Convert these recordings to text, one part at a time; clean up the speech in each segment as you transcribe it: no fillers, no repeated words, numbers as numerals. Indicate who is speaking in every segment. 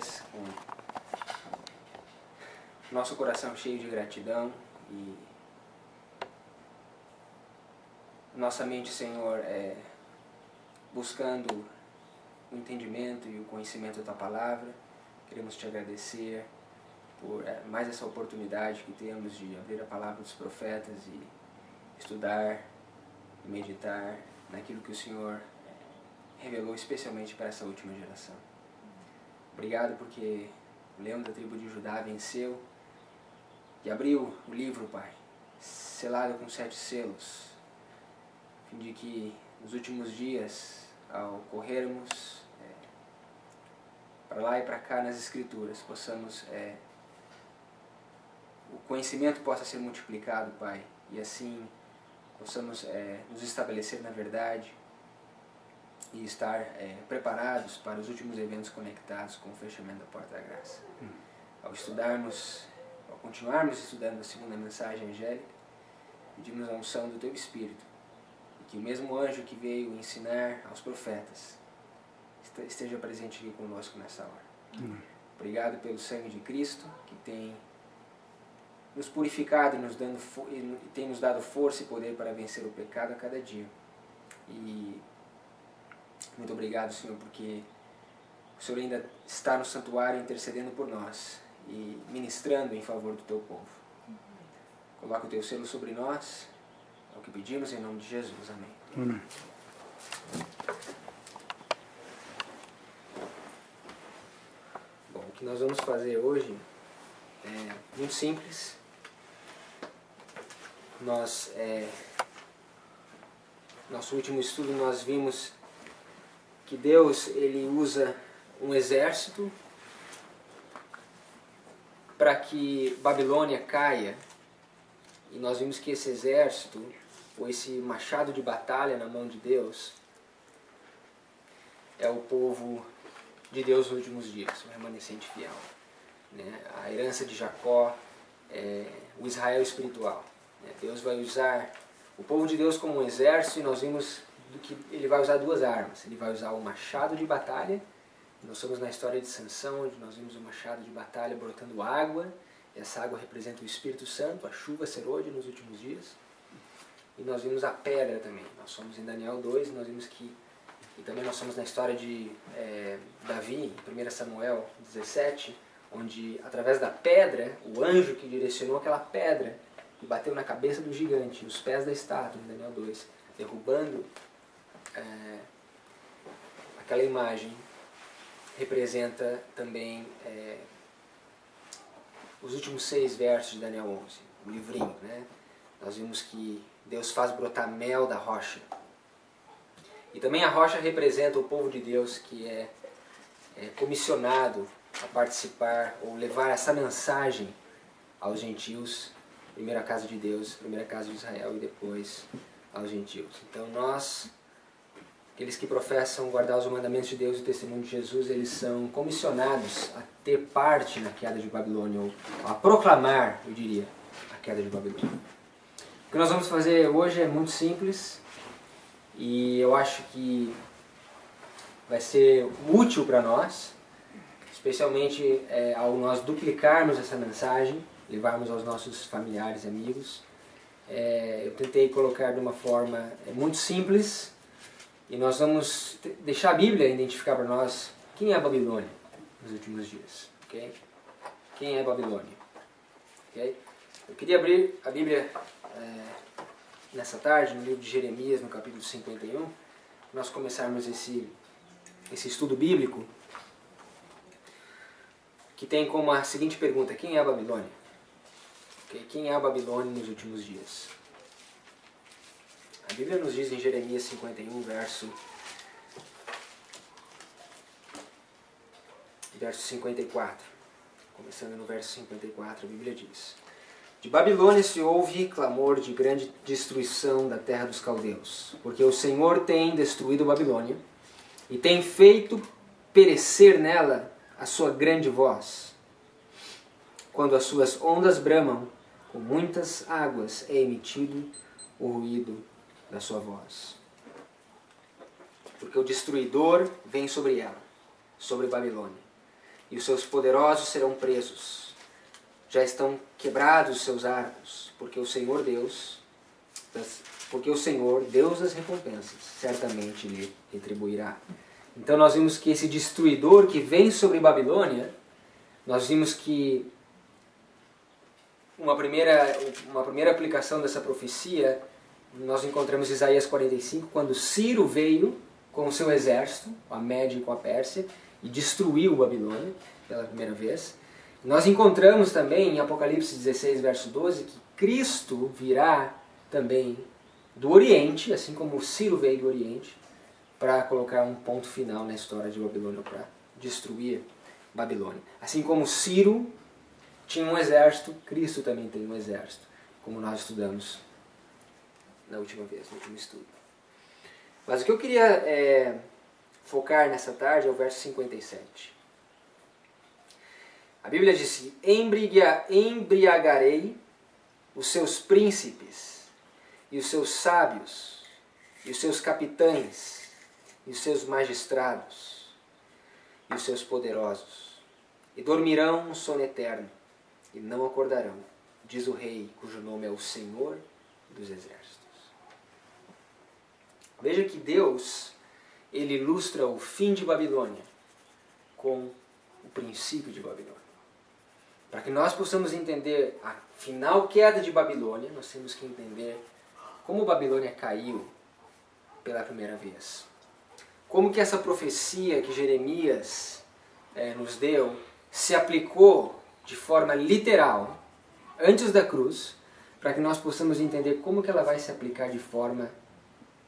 Speaker 1: vez, com nosso coração cheio de gratidão e nossa mente, Senhor, buscando o entendimento e o conhecimento da Tua Palavra. Queremos Te agradecer por mais essa oportunidade que temos de abrir a Palavra dos Profetas e estudar e meditar naquilo que o Senhor revelou especialmente para essa última geração. Obrigado porque o leão da tribo de Judá venceu e abriu o livro, Pai, selado com 7 selos, a fim de que nos últimos dias, ao corrermos para lá e para cá nas Escrituras, possamos, o conhecimento possa ser multiplicado, Pai, e assim possamos nos estabelecer na verdade e estar preparados para os últimos eventos conectados com o fechamento da Porta da Graça. Ao continuarmos estudando a segunda mensagem angélica, pedimos a unção do Teu Espírito, e que o mesmo anjo que veio ensinar aos profetas esteja presente aqui conosco nessa hora. Obrigado pelo sangue de Cristo, que tem nos purificado e tem nos dado força e poder para vencer o pecado a cada dia. E muito obrigado, Senhor, porque o Senhor ainda está no santuário intercedendo por nós e ministrando em favor do Teu povo. Coloca o Teu selo sobre nós, é o que pedimos em nome de Jesus. Amém.
Speaker 2: Amém.
Speaker 1: Bom, o que nós vamos fazer hoje é muito simples. Nosso último estudo nós vimos que Deus ele usa um exército para que Babilônia caia, e nós vimos que esse exército, ou esse machado de batalha na mão de Deus, é o povo de Deus nos últimos dias, o remanescente fiel, né? A herança de Jacó, o Israel espiritual. Deus vai usar o povo de Deus como um exército, e nós vimos que ele vai usar 2 armas. Ele vai usar o machado de batalha. Nós somos na história de Sansão, onde nós vimos o machado de batalha brotando água. Essa água representa o Espírito Santo, a chuva serôdia nos últimos dias. E nós vimos a pedra também. Nós somos em Daniel 2, e nós vimos que... E também nós somos na história de Davi, em 1 Samuel 17, onde através da pedra, o anjo que direcionou aquela pedra e bateu na cabeça do gigante, nos pés da estátua, em Daniel 2, derrubando aquela imagem, representa também os últimos 6 versos de Daniel 11, o livrinho, né? Nós vimos que Deus faz brotar mel da rocha. E também a rocha representa o povo de Deus que é comissionado a participar ou levar essa mensagem aos gentios, primeiro a casa de Deus, primeiro a casa de Israel e depois aos gentios. Então nós, aqueles que professam guardar os mandamentos de Deus e o testemunho de Jesus, eles são comissionados a ter parte na queda de Babilônia, ou a proclamar, eu diria, a queda de Babilônia. O que nós vamos fazer hoje é muito simples, e eu acho que vai ser útil para nós, especialmente ao nós duplicarmos essa mensagem, levarmos aos nossos familiares e amigos. Eu tentei colocar de uma forma muito simples, e nós vamos deixar a Bíblia identificar para nós quem é a Babilônia nos últimos dias. Okay? Quem é a Babilônia? Okay? Eu queria abrir a Bíblia nessa tarde, no livro de Jeremias, no capítulo 51, para nós começarmos esse estudo bíblico, que tem como a seguinte pergunta: quem é a Babilônia? Okay? Quem é a Babilônia nos últimos dias? A Bíblia nos diz em Jeremias 51, verso 54. Começando no verso 54, a Bíblia diz: De Babilônia se ouve clamor de grande destruição da terra dos caldeus, porque o Senhor tem destruído Babilônia e tem feito perecer nela a sua grande voz. Quando as suas ondas bramam, com muitas águas é emitido o ruído da sua voz. Porque o destruidor vem sobre ela, sobre Babilônia, e os seus poderosos serão presos. Já estão quebrados os seus arcos, porque o Senhor Deus das recompensas, certamente lhe retribuirá. Então nós vimos que esse destruidor que vem sobre Babilônia, nós vimos que uma primeira aplicação dessa profecia, nós encontramos em Isaías 45, quando Ciro veio com o seu exército, com a Média e com a Pérsia, e destruiu Babilônia pela primeira vez. Nós encontramos também em Apocalipse 16, verso 12, que Cristo virá também do Oriente, assim como Ciro veio do Oriente, para colocar um ponto final na história de Babilônia, para destruir Babilônia. Assim como Ciro tinha um exército, Cristo também tem um exército, como nós estudamos na última vez, no último estudo. Mas o que eu queria focar nessa tarde é o verso 57. A Bíblia diz: embriagarei os seus príncipes, e os seus sábios, e os seus capitães, e os seus magistrados, e os seus poderosos, e dormirão um sono eterno, e não acordarão, diz o Rei, cujo nome é o Senhor dos Exércitos. Veja que Deus, ele ilustra o fim de Babilônia com o princípio de Babilônia. Para que nós possamos entender a final queda de Babilônia, nós temos que entender como Babilônia caiu pela primeira vez. Como que essa profecia que Jeremias nos deu se aplicou de forma literal antes da cruz, para que nós possamos entender como que ela vai se aplicar de forma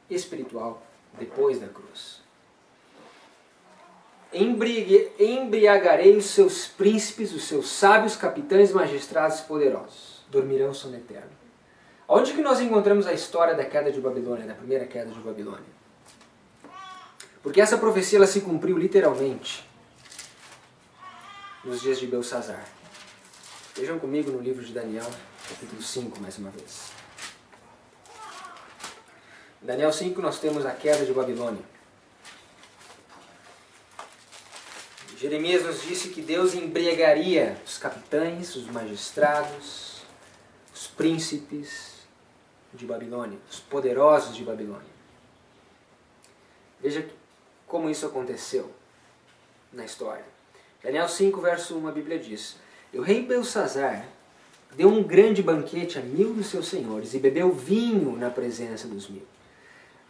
Speaker 1: espiritual depois da cruz. Embriagarei os seus príncipes, os seus sábios, capitães, magistrados poderosos. Dormirão sono eterno. Onde que nós encontramos a história da queda de Babilônia, da primeira queda de Babilônia? Porque essa profecia ela se cumpriu literalmente nos dias de Belsazar. Vejam comigo no livro de Daniel, capítulo 5, mais uma vez. Em Daniel 5 nós temos a queda de Babilônia. Jeremias nos disse que Deus embriagaria os capitães, os magistrados, os príncipes de Babilônia, os poderosos de Babilônia. Veja como isso aconteceu na história. Daniel 5, verso 1, a Bíblia diz: E o rei Belsazar deu um grande banquete a 1000 dos seus senhores e bebeu vinho na presença dos 1000.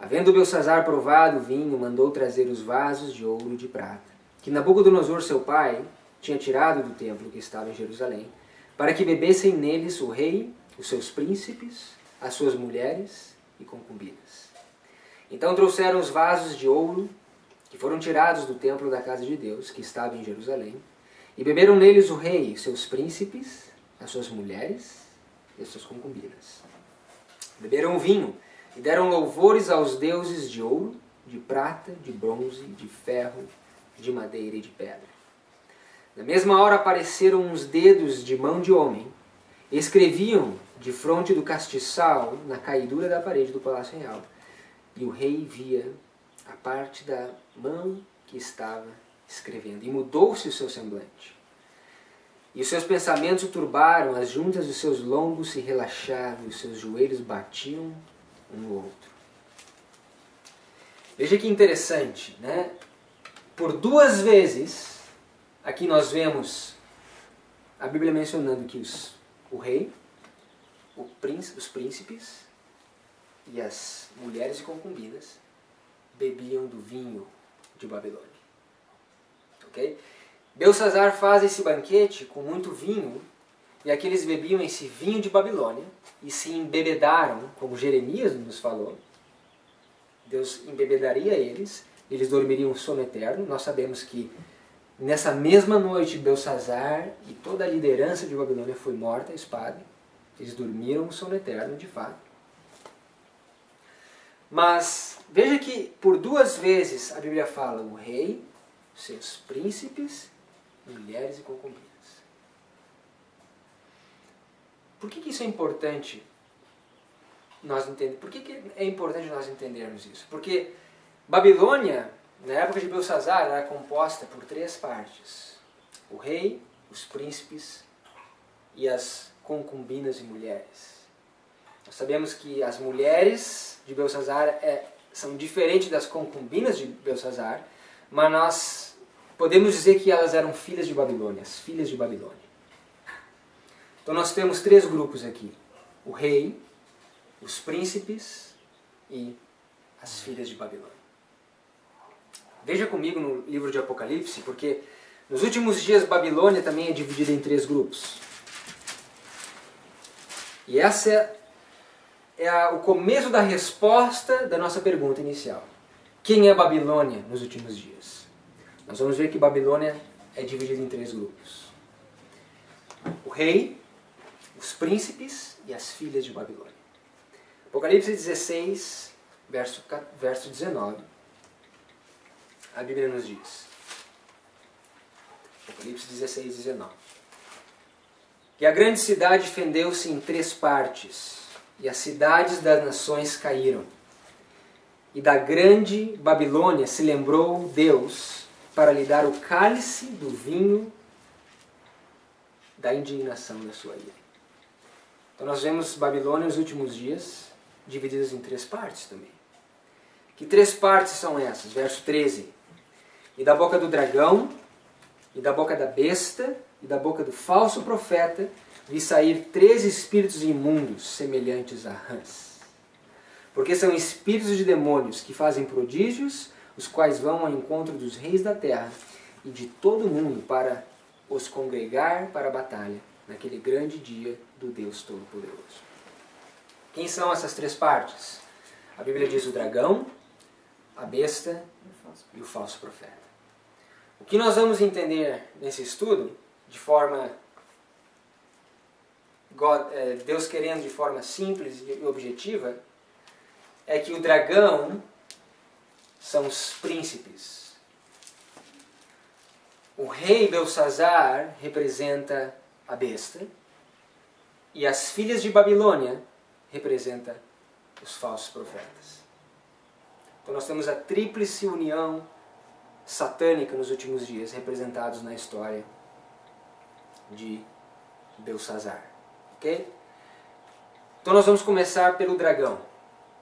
Speaker 1: Havendo Belsazar provado o vinho, mandou trazer os vasos de ouro e de prata, que Nabucodonosor, seu pai, tinha tirado do templo que estava em Jerusalém, para que bebessem neles o rei, os seus príncipes, as suas mulheres e concubinas. Então trouxeram os vasos de ouro, que foram tirados do templo da casa de Deus, que estava em Jerusalém, e beberam neles o rei, seus príncipes, as suas mulheres e as suas concubinas. Beberam o vinho e deram louvores aos deuses de ouro, de prata, de bronze, de ferro, de madeira e de pedra. Na mesma hora apareceram uns dedos de mão de homem e escreviam de fronte do castiçal na caidura da parede do palácio real. E o rei via a parte da mão que estava escrevendo, e mudou-se o seu semblante. E os seus pensamentos o turbaram, as juntas dos seus lombos se relaxavam, e os seus joelhos batiam um no outro. Veja que interessante, né? Por 2 vezes, aqui nós vemos a Bíblia mencionando que o rei, os príncipes e as mulheres e concubinas bebiam do vinho de Babilônia. Ok? Belsazar faz esse banquete com muito vinho, e aqueles bebiam esse vinho de Babilônia e se embebedaram, como Jeremias nos falou. Deus embebedaria eles, eles dormiriam um sono eterno. Nós sabemos que nessa mesma noite Belsazar e toda a liderança de Babilônia foi morta à espada. Eles dormiram um sono eterno, de fato. Mas veja que por 2 vezes a Bíblia fala o rei, seus príncipes, mulheres e concubinas. Por que isso é importante nós entendermos? Por que é importante nós entendermos isso? Porque Babilônia, na época de Belsazar, era composta por 3 partes. o rei, os príncipes e as concubinas e mulheres. Nós sabemos que as mulheres de Belsazar são diferentes das concubinas de Belsazar, mas nós podemos dizer que elas eram filhas de Babilônia, as filhas de Babilônia. Então nós temos 3 grupos aqui: o rei, os príncipes e as filhas de Babilônia. Veja comigo no livro de Apocalipse, porque nos últimos dias Babilônia também é dividida em 3 grupos. E essa é o começo da resposta da nossa pergunta inicial. Quem é Babilônia nos últimos dias? Nós vamos ver que Babilônia é dividida em 3 grupos: o rei, os príncipes e as filhas de Babilônia. Apocalipse 16, verso 19. A Bíblia nos diz. Apocalipse 16, 19. Que a grande cidade fendeu-se em 3 partes, e as cidades das nações caíram. E da grande Babilônia se lembrou Deus para lhe dar o cálice do vinho da indignação da sua ira. Então nós vemos Babilônia nos últimos dias divididas em 3 partes também. Que 3 partes são essas? Verso 13. E da boca do dragão, e da boca da besta, e da boca do falso profeta, vi sair 3 espíritos imundos, semelhantes a rãs. Porque são espíritos de demônios que fazem prodígios, os quais vão ao encontro dos reis da terra e de todo mundo para os congregar para a batalha, naquele grande dia do Deus Todo-Poderoso. Quem são essas 3 partes? A Bíblia diz o dragão, a besta e o falso profeta. O que nós vamos entender nesse estudo, de forma Deus querendo de forma simples e objetiva, é que o dragão são os príncipes. O rei Belsazar representa a besta e as filhas de Babilônia representam os falsos profetas. Então nós temos a tríplice união satânica nos últimos dias, representados na história de Belsazar. Ok? Então nós vamos começar pelo dragão,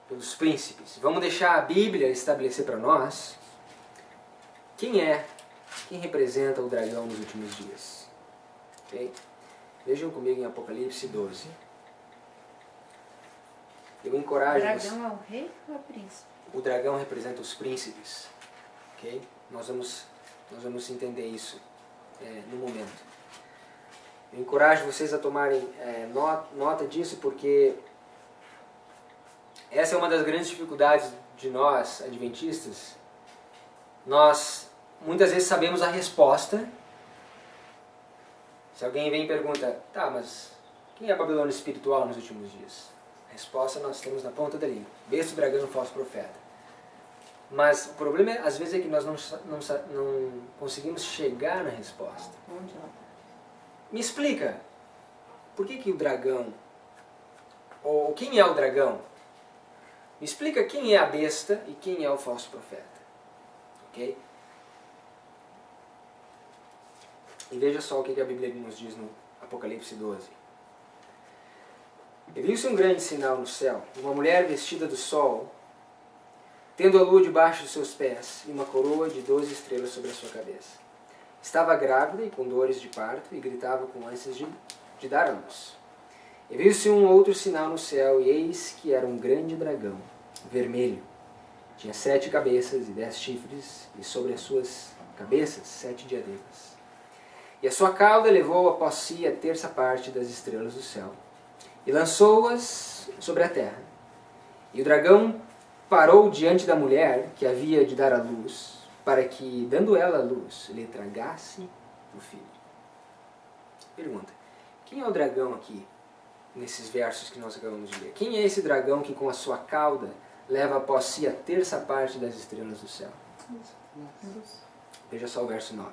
Speaker 1: pelos príncipes. Vamos deixar a Bíblia estabelecer para nós quem representa o dragão nos últimos dias. Ok? Vejam comigo em Apocalipse 12. Eu encorajo
Speaker 2: O dragão é o rei ou é o príncipe?
Speaker 1: O dragão representa os príncipes. Ok? Nós vamos entender isso no momento. Eu encorajo vocês a tomarem nota disso, porque essa é uma das grandes dificuldades de nós, adventistas. Nós muitas vezes sabemos a resposta. Se alguém vem e pergunta, tá, mas quem é a Babilônia espiritual nos últimos dias? A resposta nós temos na ponta da língua. Besta, dragão, falso profeta. Mas o problema, às vezes, é que nós não conseguimos chegar na resposta.
Speaker 2: Onde ela está?
Speaker 1: Me explica, por que o dragão, ou quem é o dragão? Me explica quem é a besta e quem é o falso profeta. Ok? E veja só o que a Bíblia nos diz no Apocalipse 12. E viu-se um grande sinal no céu, uma mulher vestida do sol, tendo a lua debaixo de seus pés e uma coroa de 12 estrelas sobre a sua cabeça. Estava grávida e com dores de parto e gritava com ânsias de dar à luz. E viu-se um outro sinal no céu, e eis que era um grande dragão, vermelho. Tinha 7 cabeças e 10 chifres, e sobre as suas cabeças 7 diademas. E a sua cauda levou após si a 1/3 parte das estrelas do céu, e lançou-as sobre a terra. E o dragão parou diante da mulher que havia de dar à luz, para que, dando ela a luz, lhe tragasse o filho. Pergunta, quem é o dragão aqui, nesses versos que nós acabamos de ler? Quem é esse dragão que com a sua cauda leva após si a 1/3 parte das estrelas do céu? Veja só o verso 9.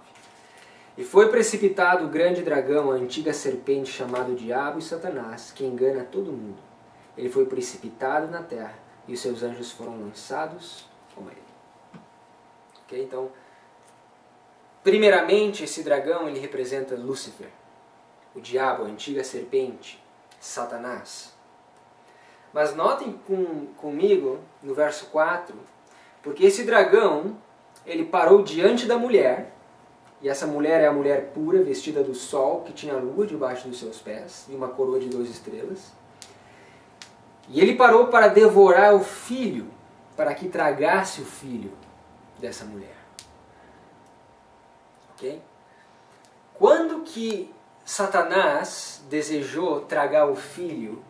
Speaker 1: E foi precipitado o grande dragão, a antiga serpente, chamado Diabo e Satanás, que engana todo mundo. Ele foi precipitado na terra, e os seus anjos foram lançados com ele. Ok? Então, primeiramente, esse dragão ele representa Lúcifer, o diabo, a antiga serpente, Satanás. Mas notem comigo no verso 4, porque esse dragão, ele parou diante da mulher, e essa mulher é a mulher pura, vestida do sol, que tinha a lua debaixo dos seus pés, e uma coroa de 2 estrelas. E ele parou para devorar o filho, para que tragasse o filho dessa mulher. Ok? Quando que Satanás desejou tragar o filho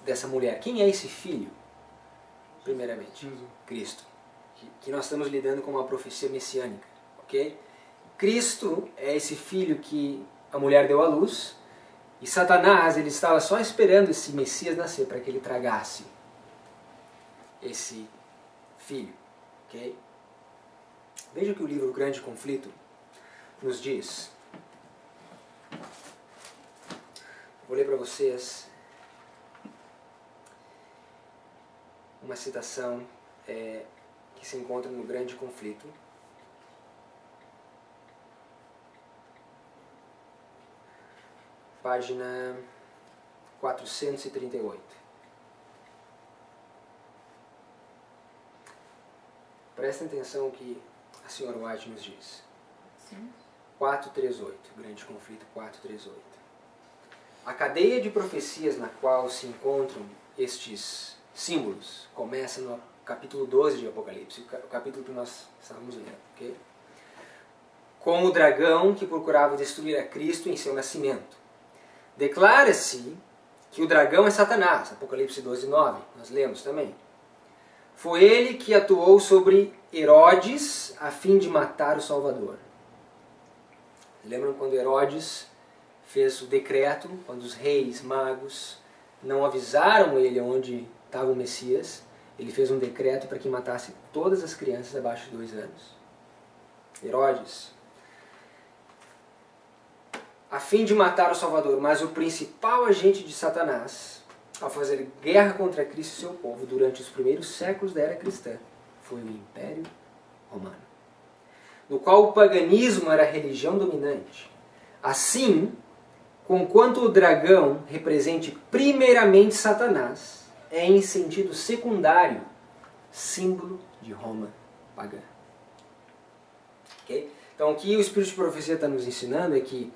Speaker 1: dessa mulher? Quem é esse filho? Primeiramente, Cristo. Que nós estamos lidando com uma profecia messiânica. Ok? Cristo é esse filho que a mulher deu à luz, e Satanás ele estava só esperando esse Messias nascer para que ele tragasse esse filho. Okay? Veja o que o livro Grande Conflito nos diz. Vou ler para vocês uma citação que se encontra no Grande Conflito. Página 438. Prestem atenção no que a senhora White nos diz.
Speaker 2: Sim.
Speaker 1: 438, Grande Conflito 438. A cadeia de profecias na qual se encontram estes símbolos começa no capítulo 12 de Apocalipse, o capítulo que nós estávamos lendo. Okay? Com o dragão que procurava destruir a Cristo em seu nascimento. Declara-se que o dragão é Satanás, Apocalipse 12, 9, nós lemos também. Foi ele que atuou sobre Herodes a fim de matar o Salvador. Lembram quando Herodes fez o decreto, quando os reis magos não avisaram ele onde estava o Messias, ele fez um decreto para que matasse todas as crianças abaixo de 2 anos. Herodes. A fim de matar o Salvador, mas o principal agente de Satanás, ao fazer guerra contra Cristo e seu povo durante os primeiros séculos da era cristã, foi o Império Romano, no qual o paganismo era a religião dominante. Assim, conquanto o dragão represente primeiramente Satanás, é em sentido secundário símbolo de Roma pagã. Okay? Então, o que o Espírito de Profecia está nos ensinando é que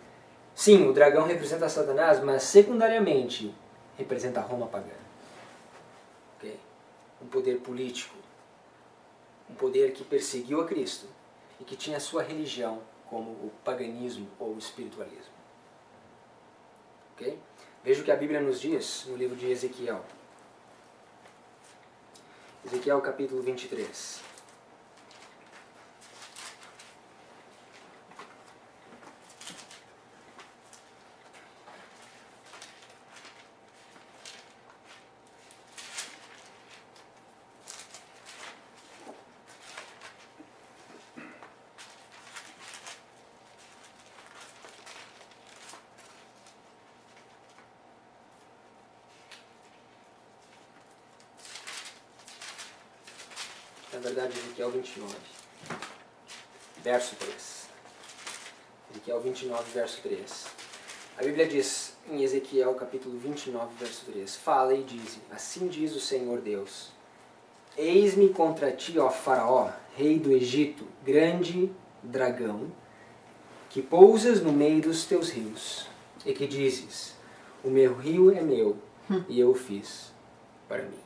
Speaker 1: sim, o dragão representa Satanás, mas secundariamente representa a Roma pagã. Okay? Um poder político, um poder que perseguiu a Cristo e que tinha a sua religião como o paganismo ou o espiritualismo. Okay? Veja o que a Bíblia nos diz no livro de Ezequiel. Ezequiel capítulo 23. Na verdade, Ezequiel 29, verso 3. Ezequiel 29, verso 3. A Bíblia diz em Ezequiel capítulo 29, verso 3: Fala e dize, assim diz o Senhor Deus: Eis-me contra ti, ó Faraó, rei do Egito, grande dragão, que pousas no meio dos teus rios, e que dizes, o meu rio é meu, e eu o fiz para mim.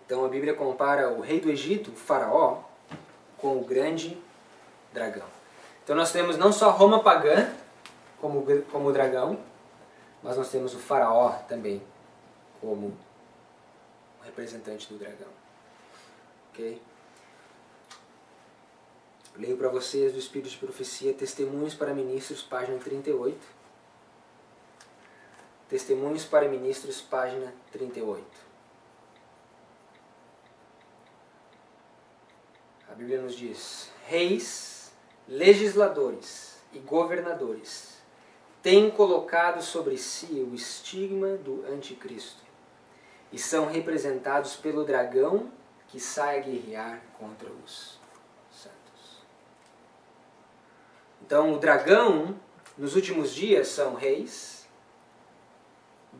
Speaker 1: Então a Bíblia compara o rei do Egito, o Faraó, com o grande dragão. Então nós temos não só Roma pagã como dragão, mas nós temos o Faraó também como representante do dragão. Ok? Eu leio para vocês do Espírito de Profecia, Testemunhos para Ministros, página 38. Testemunhos para Ministros, página 38. A Bíblia nos diz: reis, legisladores e governadores têm colocado sobre si o estigma do anticristo e são representados pelo dragão que sai a guerrear contra os santos. Então o dragão, nos últimos dias, são reis,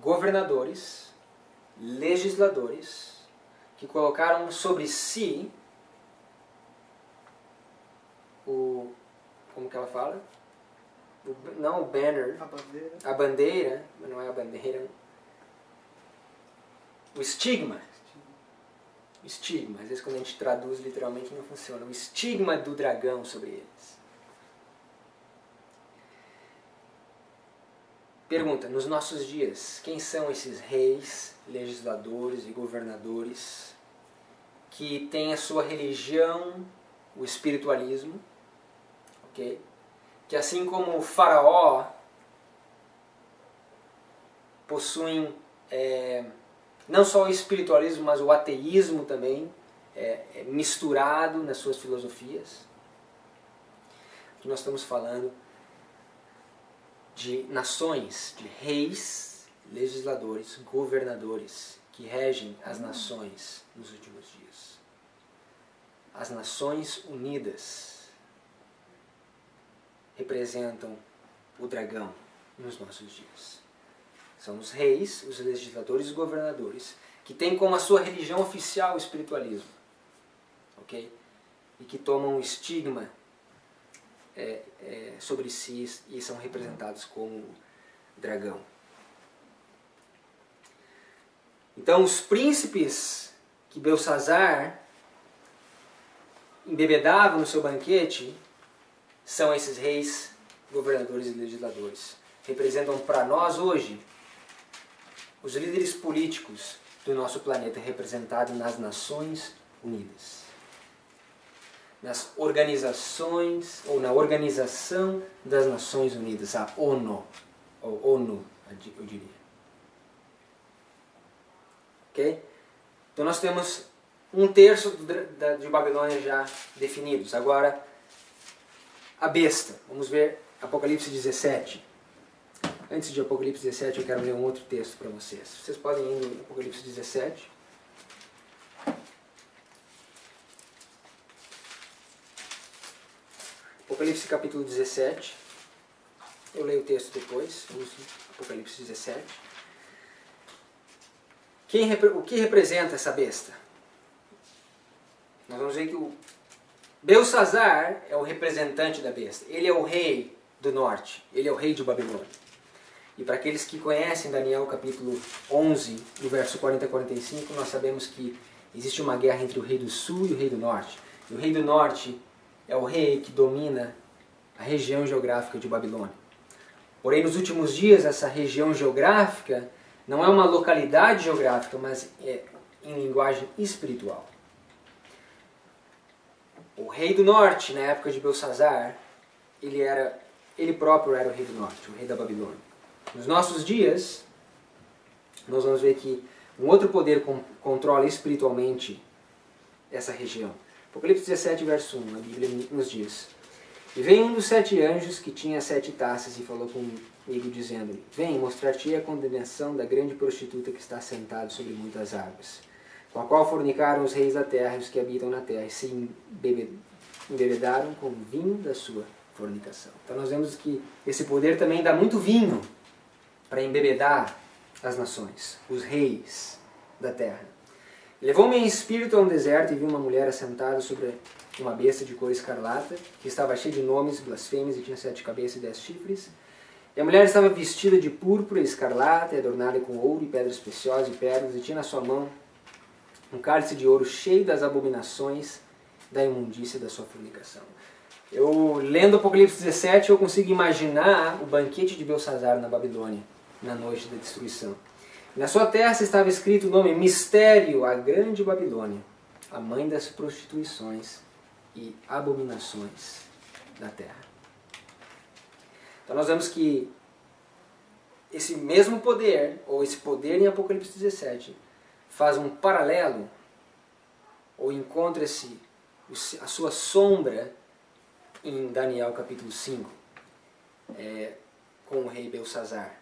Speaker 1: governadores, legisladores, que colocaram sobre si como que ela fala? Não o banner, a bandeira, mas não é a bandeira, o estigma. O estigma, às vezes quando a gente traduz literalmente não funciona. O estigma do dragão sobre eles. Pergunta, nos nossos dias, quem são esses reis, legisladores e governadores que têm a sua religião, o espiritualismo, ok? Que assim como o faraó possuem não só o espiritualismo, mas o ateísmo também misturado nas suas filosofias. Aqui nós estamos falando de nações, de reis, legisladores, governadores que regem as nações nos últimos dias. As Nações Unidas representam o dragão nos nossos dias. São os reis, os legisladores e os governadores que têm como a sua religião oficial o espiritualismo, ok? E que tomam o estigma sobre si e são representados como dragão. Então os príncipes que Belsazar embebedava no seu banquete são esses reis, governadores e legisladores. Representam para nós hoje os líderes políticos do nosso planeta, representados nas Nações Unidas. Nas organizações, ou na Organização das Nações Unidas, a ONU, ou ONU, eu diria. Ok? Então nós temos 1/3 de Babilônia já definidos. Agora, a besta. Vamos ver Apocalipse 17. Antes de Apocalipse 17, eu quero ler um outro texto para vocês. Vocês podem ir no Apocalipse 17. Apocalipse capítulo 17. Eu leio o texto depois. Vamos no Apocalipse 17. O que representa essa besta? Nós vamos ver que o Belsazar é o representante da besta. Ele é o rei do norte. Ele é o rei de Babilônia. E para aqueles que conhecem Daniel capítulo 11, do verso 40 a 45, nós sabemos que existe uma guerra entre o rei do sul e o rei do norte. E o rei do norte é o rei que domina a região geográfica de Babilônia. Porém, nos últimos dias, essa região geográfica não é uma localidade geográfica, mas é em linguagem espiritual. O rei do norte, na época de Belsazar, ele próprio era o rei do norte, o rei da Babilônia. Nos nossos dias, nós vamos ver que um outro poder controla espiritualmente essa região. Apocalipse 17, verso 1, a Bíblia nos diz: E veio um dos 7 anjos que tinha 7 taças e falou comigo, dizendo-me: Vem, mostrar-te a condenação da grande prostituta que está sentada sobre muitas águas, com a qual fornicaram os reis da terra e os que habitam na terra, e se embebedaram com o vinho da sua fornicação. Então nós vemos que esse poder também dá muito vinho para embebedar as nações, os reis da terra. Levou-me em espírito a um deserto e vi uma mulher assentada sobre uma besta de cor escarlata, que estava cheia de nomes blasfêmios e tinha 7 cabeças e 10 chifres. E a mulher estava vestida de púrpura e escarlata, e adornada com ouro e pedras preciosas e pérolas, e tinha na sua mão um cálice de ouro cheio das abominações da imundícia da sua fornicação. Eu, lendo Apocalipse 17, eu consigo imaginar o banquete de Belsazar na Babilônia, na noite da destruição. Na sua testa estava escrito o nome Mistério, a Grande Babilônia, a mãe das prostituições e abominações da terra. Então nós vemos que esse mesmo poder, ou esse poder em Apocalipse 17, faz um paralelo, ou encontra a sua sombra em Daniel capítulo 5, com o rei Belsazar.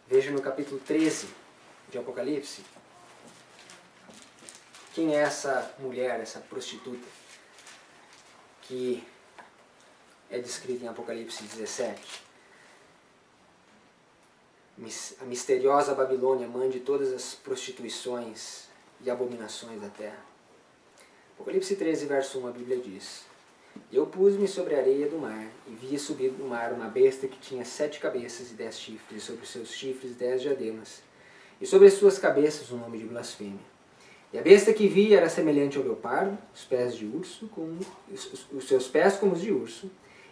Speaker 1: Veja no capítulo 13 de Apocalipse, quem é essa mulher, essa prostituta, que é descrita em Apocalipse 17. A misteriosa Babilônia, mãe de todas as prostituições e abominações da terra. Apocalipse 13, verso 1, a Bíblia diz: Eu pus-me sobre a areia do mar, e via subir do mar uma besta que tinha 7 cabeças e 10 chifres, e sobre os seus chifres 10 diademas, e sobre as suas cabeças um nome de blasfêmia. E a besta que vi era semelhante ao leopardo, os pés de urso, os seus pés como os de urso,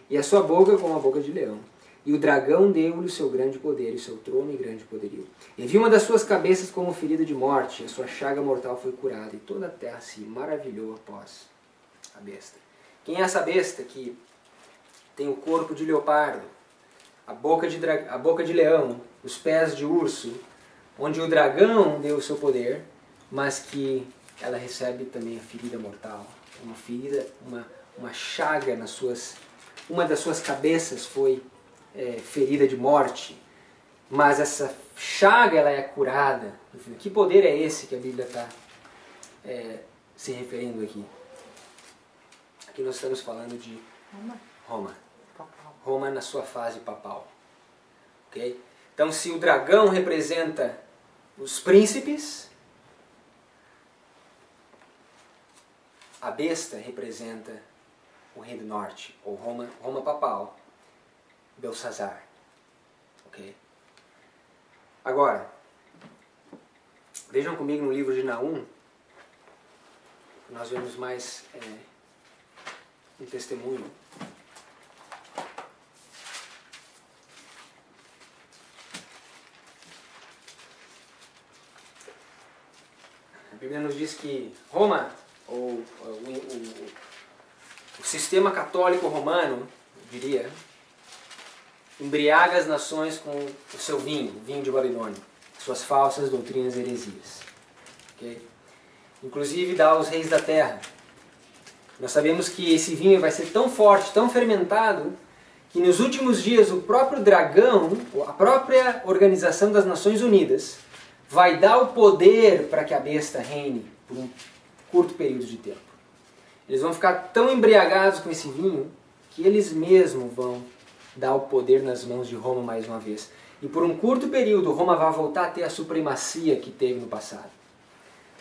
Speaker 1: e a sua boca como a boca de leão. E o dragão deu-lhe o seu grande poder, e o seu trono e grande poderio. E vi uma das suas cabeças como ferida de morte, e a sua chaga mortal foi curada, e toda a terra se maravilhou após a besta. Quem é essa besta que tem o corpo de leopardo, a boca de leão, os pés de urso, onde o dragão deu o seu poder, mas que ela recebe também a ferida mortal, uma ferida, uma chaga nas suas... Uma das suas cabeças foi ferida de morte, mas essa chaga ela é curada. Que poder é esse que a Bíblia está se referindo aqui? Aqui nós estamos falando de Roma. Roma na sua fase papal. Okay? Então, se o dragão representa os príncipes, a besta representa o rei do norte, ou Roma papal, Belsazar. Okay? Agora, vejam comigo no livro de Naum, nós vemos mais um testemunho. A Bíblia nos diz que Roma, ou o sistema católico romano, eu diria, embriaga as nações com o seu vinho de Babilônia, suas falsas doutrinas e heresias. Okay? Inclusive dá aos reis da terra. Nós sabemos que esse vinho vai ser tão forte, tão fermentado, que nos últimos dias o próprio dragão, a própria Organização das Nações Unidas, vai dar o poder para que a besta reine por um curto período de tempo. Eles vão ficar tão embriagados com esse vinho que eles mesmos vão dar o poder nas mãos de Roma mais uma vez. E por um curto período Roma vai voltar a ter a supremacia que teve no passado.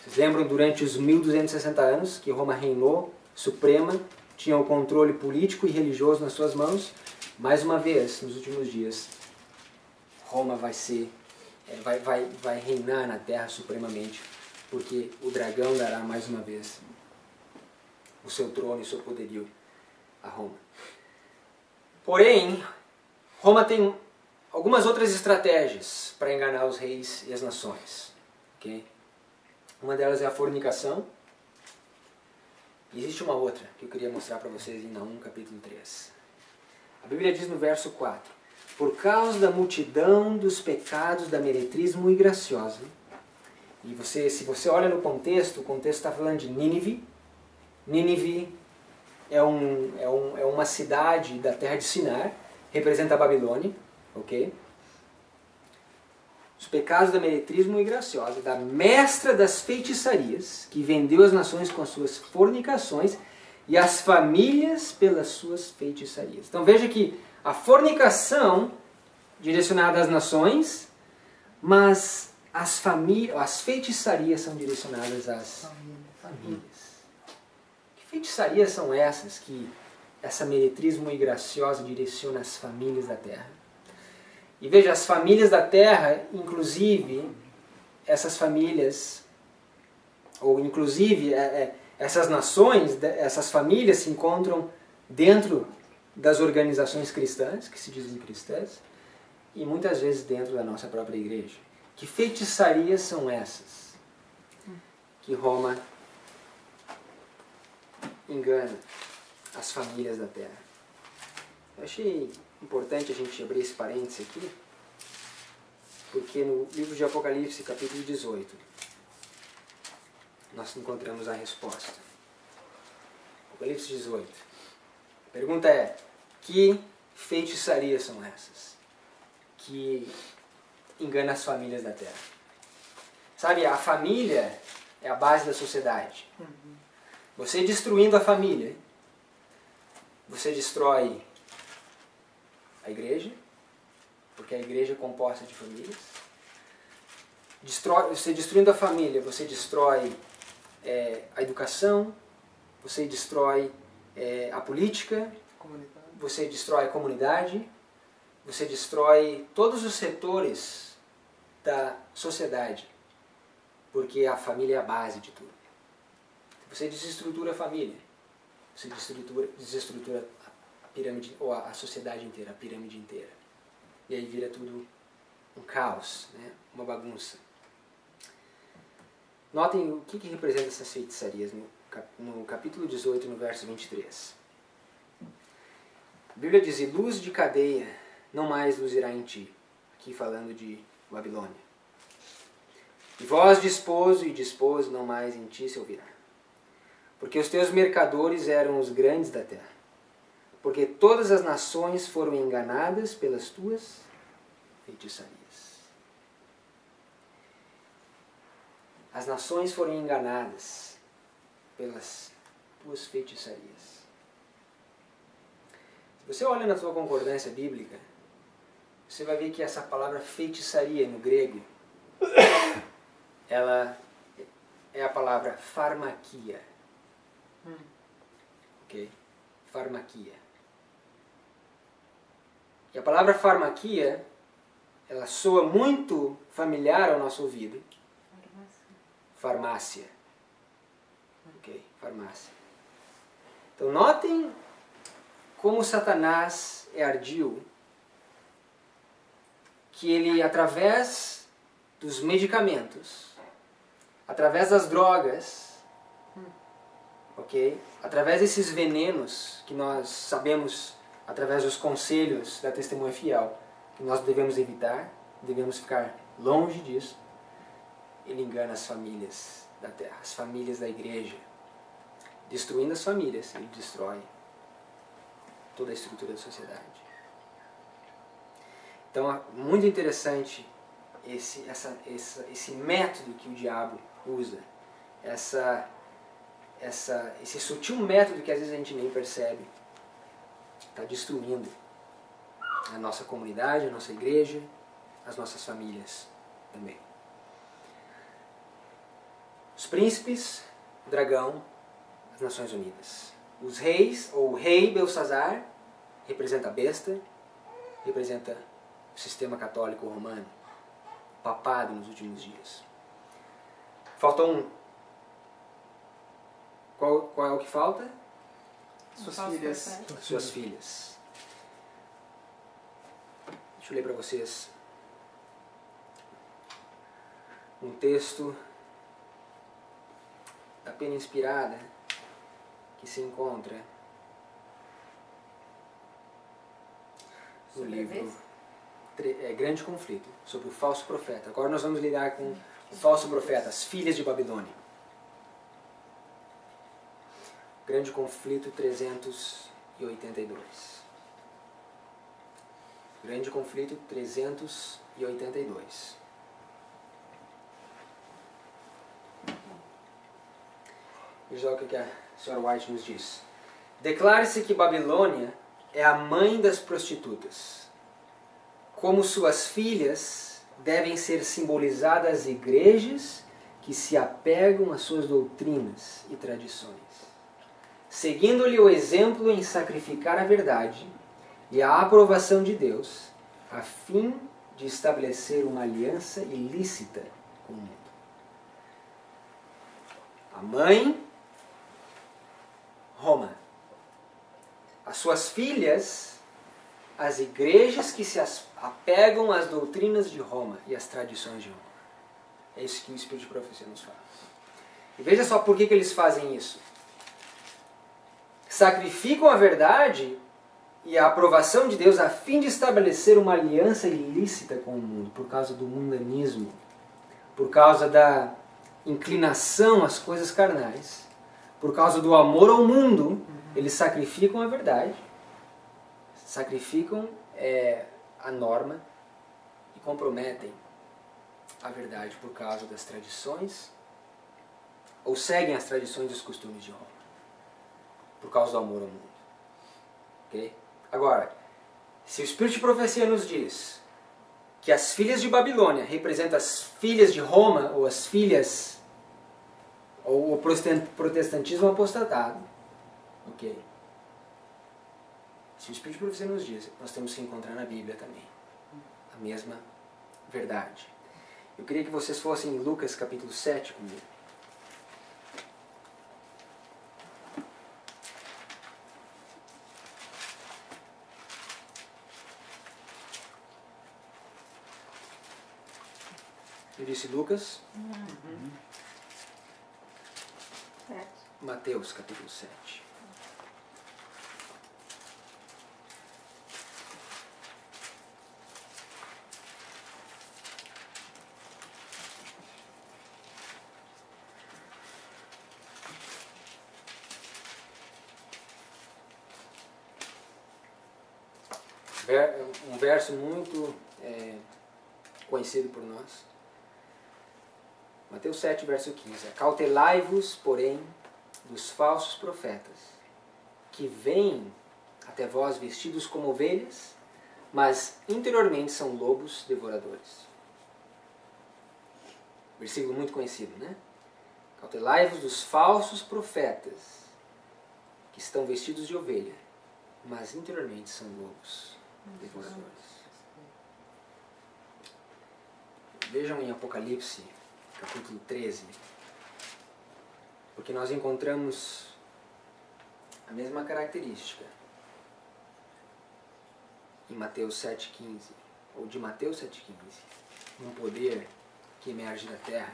Speaker 1: Vocês lembram durante os 1260 anos que Roma reinou suprema, tinha o controle político e religioso nas suas mãos? Mais uma vez, nos últimos dias, Roma vai reinar na terra supremamente, porque o dragão dará mais uma vez o seu trono e o seu poderio a Roma. Porém, Roma tem algumas outras estratégias para enganar os reis e as nações. Okay? Uma delas é a fornicação. E existe uma outra que eu queria mostrar para vocês em Naum capítulo 3. A Bíblia diz no verso 4: Por causa da multidão dos pecados da meretriz muito graciosa. E se você olha no contexto, o contexto está falando de Nínive. Nínive é uma cidade da terra de Sinar, representa a Babilônia, ok? Os pecados da meretriz muito graciosa, da mestra das feitiçarias, que vendeu as nações com as suas fornicações e as famílias pelas suas feitiçarias. Então veja que a fornicação direcionada às nações, mas as feitiçarias são direcionadas às famílias. Que feitiçarias são essas que essa meretriz muito graciosa direciona às famílias da terra? E veja, as famílias da terra, inclusive, essas famílias, ou inclusive essas nações, essas famílias se encontram dentro das organizações cristãs, que se dizem cristãs, e muitas vezes dentro da nossa própria igreja. Que feitiçarias são essas que Roma engana as famílias da terra? Eu achei importante a gente abrir esse parênteses aqui, porque no livro de Apocalipse, capítulo 18, nós encontramos a resposta. Apocalipse 18. A pergunta é: que feitiçarias são essas que enganam as famílias da terra? Sabe, a família é a base da sociedade. Você destruindo a família, você destrói a igreja, porque a igreja é composta de famílias. Você destruindo a família, você destrói a educação, você destrói a política, você destrói a comunidade, você destrói todos os setores da sociedade, porque a família é a base de tudo. Você desestrutura a família, você desestrutura a pirâmide, ou a sociedade inteira, a pirâmide inteira. E aí vira tudo um caos, né? Uma bagunça. Notem o que representa essas feitiçarias no capítulo 18, no verso 23. A Bíblia diz: "E luz de cadeia não mais luzirá em ti", aqui falando de Babilônia. "E voz de esposo e de esposa não mais em ti se ouvirá. Porque os teus mercadores eram os grandes da terra. Porque todas as nações foram enganadas pelas tuas feitiçarias." As nações foram enganadas pelas tuas feitiçarias. Se você olha na sua concordância bíblica, você vai ver que essa palavra feitiçaria no grego, ela é a palavra pharmakia. Ok? Pharmakia. E a palavra pharmakia, ela soa muito familiar ao nosso ouvido. Farmácia. Ok, farmácia. Então notem como Satanás é ardil, que ele, através dos medicamentos, através das drogas, ok, através desses venenos que nós sabemos, através dos conselhos da testemunha fiel, que nós devemos evitar, devemos ficar longe disso, ele engana as famílias da terra, as famílias da igreja. Destruindo as famílias, ele destrói toda a estrutura da sociedade. Então é muito interessante esse método que o diabo usa, esse sutil método que às vezes a gente nem percebe, está destruindo a nossa comunidade, a nossa igreja, as nossas famílias também. Os príncipes, o dragão, as Nações Unidas. Os reis, ou o rei Belsazar, representa a besta, representa o sistema católico romano, o papado nos últimos dias. Falta um. Qual é o que falta?
Speaker 3: Suas filhas.
Speaker 1: Suas filhas. Deixa eu ler para vocês um texto da Pena Inspirada que se encontra no livro Grande Conflito, sobre o falso profeta. Agora nós vamos lidar com o falso profeta, as filhas de Babilônia. Grande Conflito 382. Grande Conflito 382. Veja o que a senhora White nos diz. Declare-se que Babilônia é a mãe das prostitutas. Como suas filhas devem ser simbolizadas igrejas que se apegam às suas doutrinas e tradições, seguindo-lhe o exemplo em sacrificar a verdade e a aprovação de Deus, a fim de estabelecer uma aliança ilícita com o mundo. A mãe, Roma. As suas filhas, as igrejas que se apegam às doutrinas de Roma e às tradições de Roma. É isso que o Espírito de Profecia nos fala. E veja só por que eles fazem isso. Sacrificam a verdade e a aprovação de Deus a fim de estabelecer uma aliança ilícita com o mundo, por causa do mundanismo, por causa da inclinação às coisas carnais, por causa do amor ao mundo. Eles sacrificam a verdade, sacrificam a norma e comprometem a verdade por causa das tradições, ou seguem as tradições e os costumes de Roma, por causa do amor ao mundo. Okay? Agora, Se o Espírito de Profecia nos diz que as filhas de Babilônia representam as filhas de Roma, ou as filhas, ou o protestantismo apostatado, ok? Se o Espírito de Profecia nos diz, nós temos que encontrar na Bíblia também a mesma verdade. Eu queria que vocês fossem em Lucas capítulo 7 comigo. Eu disse Lucas, Mateus capítulo 7. Um verso muito conhecido por nós. Mateus 7, verso 15. Acautelai-vos, porém, dos falsos profetas, que vêm até vós vestidos como ovelhas, mas interiormente são lobos devoradores. Versículo muito conhecido, né? Acautelai-vos dos falsos profetas, que estão vestidos de ovelha, mas interiormente são lobos devoradores. Vejam em Apocalipse, capítulo 13, porque nós encontramos a mesma característica em Mateus 7,15, ou de Mateus 7,15, um poder que emerge da terra,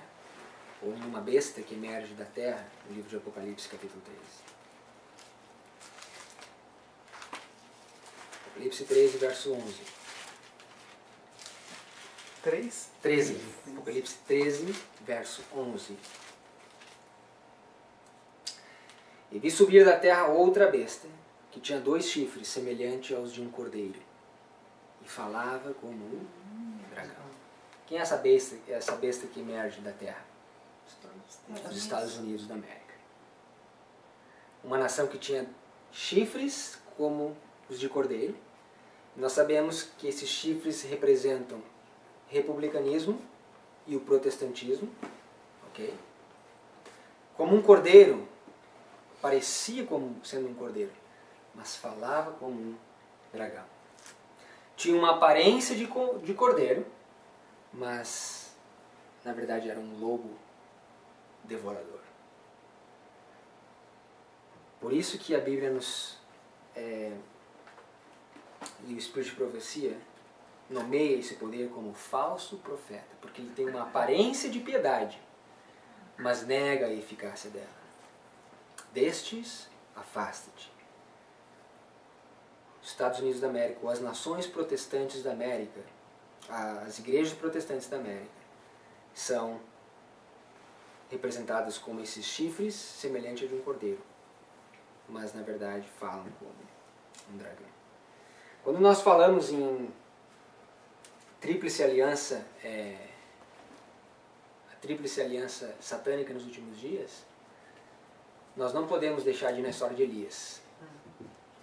Speaker 1: ou uma besta que emerge da terra, no livro de Apocalipse, capítulo 13. Apocalipse 13, verso 11. 13. Apocalipse 13, verso 11. E vi subir da terra outra besta, que tinha 2 chifres, semelhante aos de um cordeiro, e falava como um dragão. Quem é essa besta que emerge da terra? Os Estados Unidos da América. Uma nação que tinha chifres como os de cordeiro. Nós sabemos que esses chifres representam republicanismo e o protestantismo, ok? Como um cordeiro, parecia como sendo um cordeiro, mas falava como um dragão. Tinha uma aparência de cordeiro, mas na verdade era um lobo devorador. Por isso que a Bíblia nos e o Espírito de Profecia nomeia esse poder como falso profeta, porque ele tem uma aparência de piedade, mas nega a eficácia dela. Destes, afasta-te. Os Estados Unidos da América, ou as nações protestantes da América, as igrejas protestantes da América, são representadas como esses chifres semelhantes a de um cordeiro, mas na verdade falam como um dragão. Quando nós falamos em tríplice aliança, a tríplice aliança satânica nos últimos dias, nós não podemos deixar de ir na história de Elias,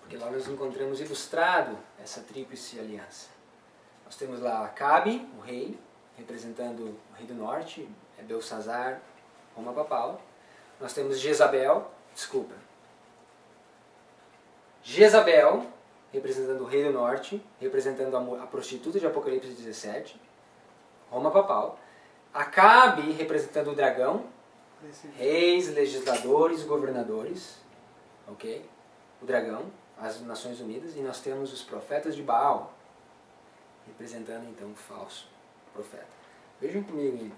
Speaker 1: porque lá nós encontramos ilustrado essa tríplice aliança. Nós temos lá Acabe, o rei, representando o rei do norte, Belsazar, Roma papal. Nós temos Jezabel, representando o rei do norte, representando a prostituta de Apocalipse 17, Roma papal. Acabe representando o dragão, reis, legisladores, governadores, ok? O dragão, as Nações Unidas. E nós temos os profetas de Baal, representando então o falso profeta. Vejam comigo em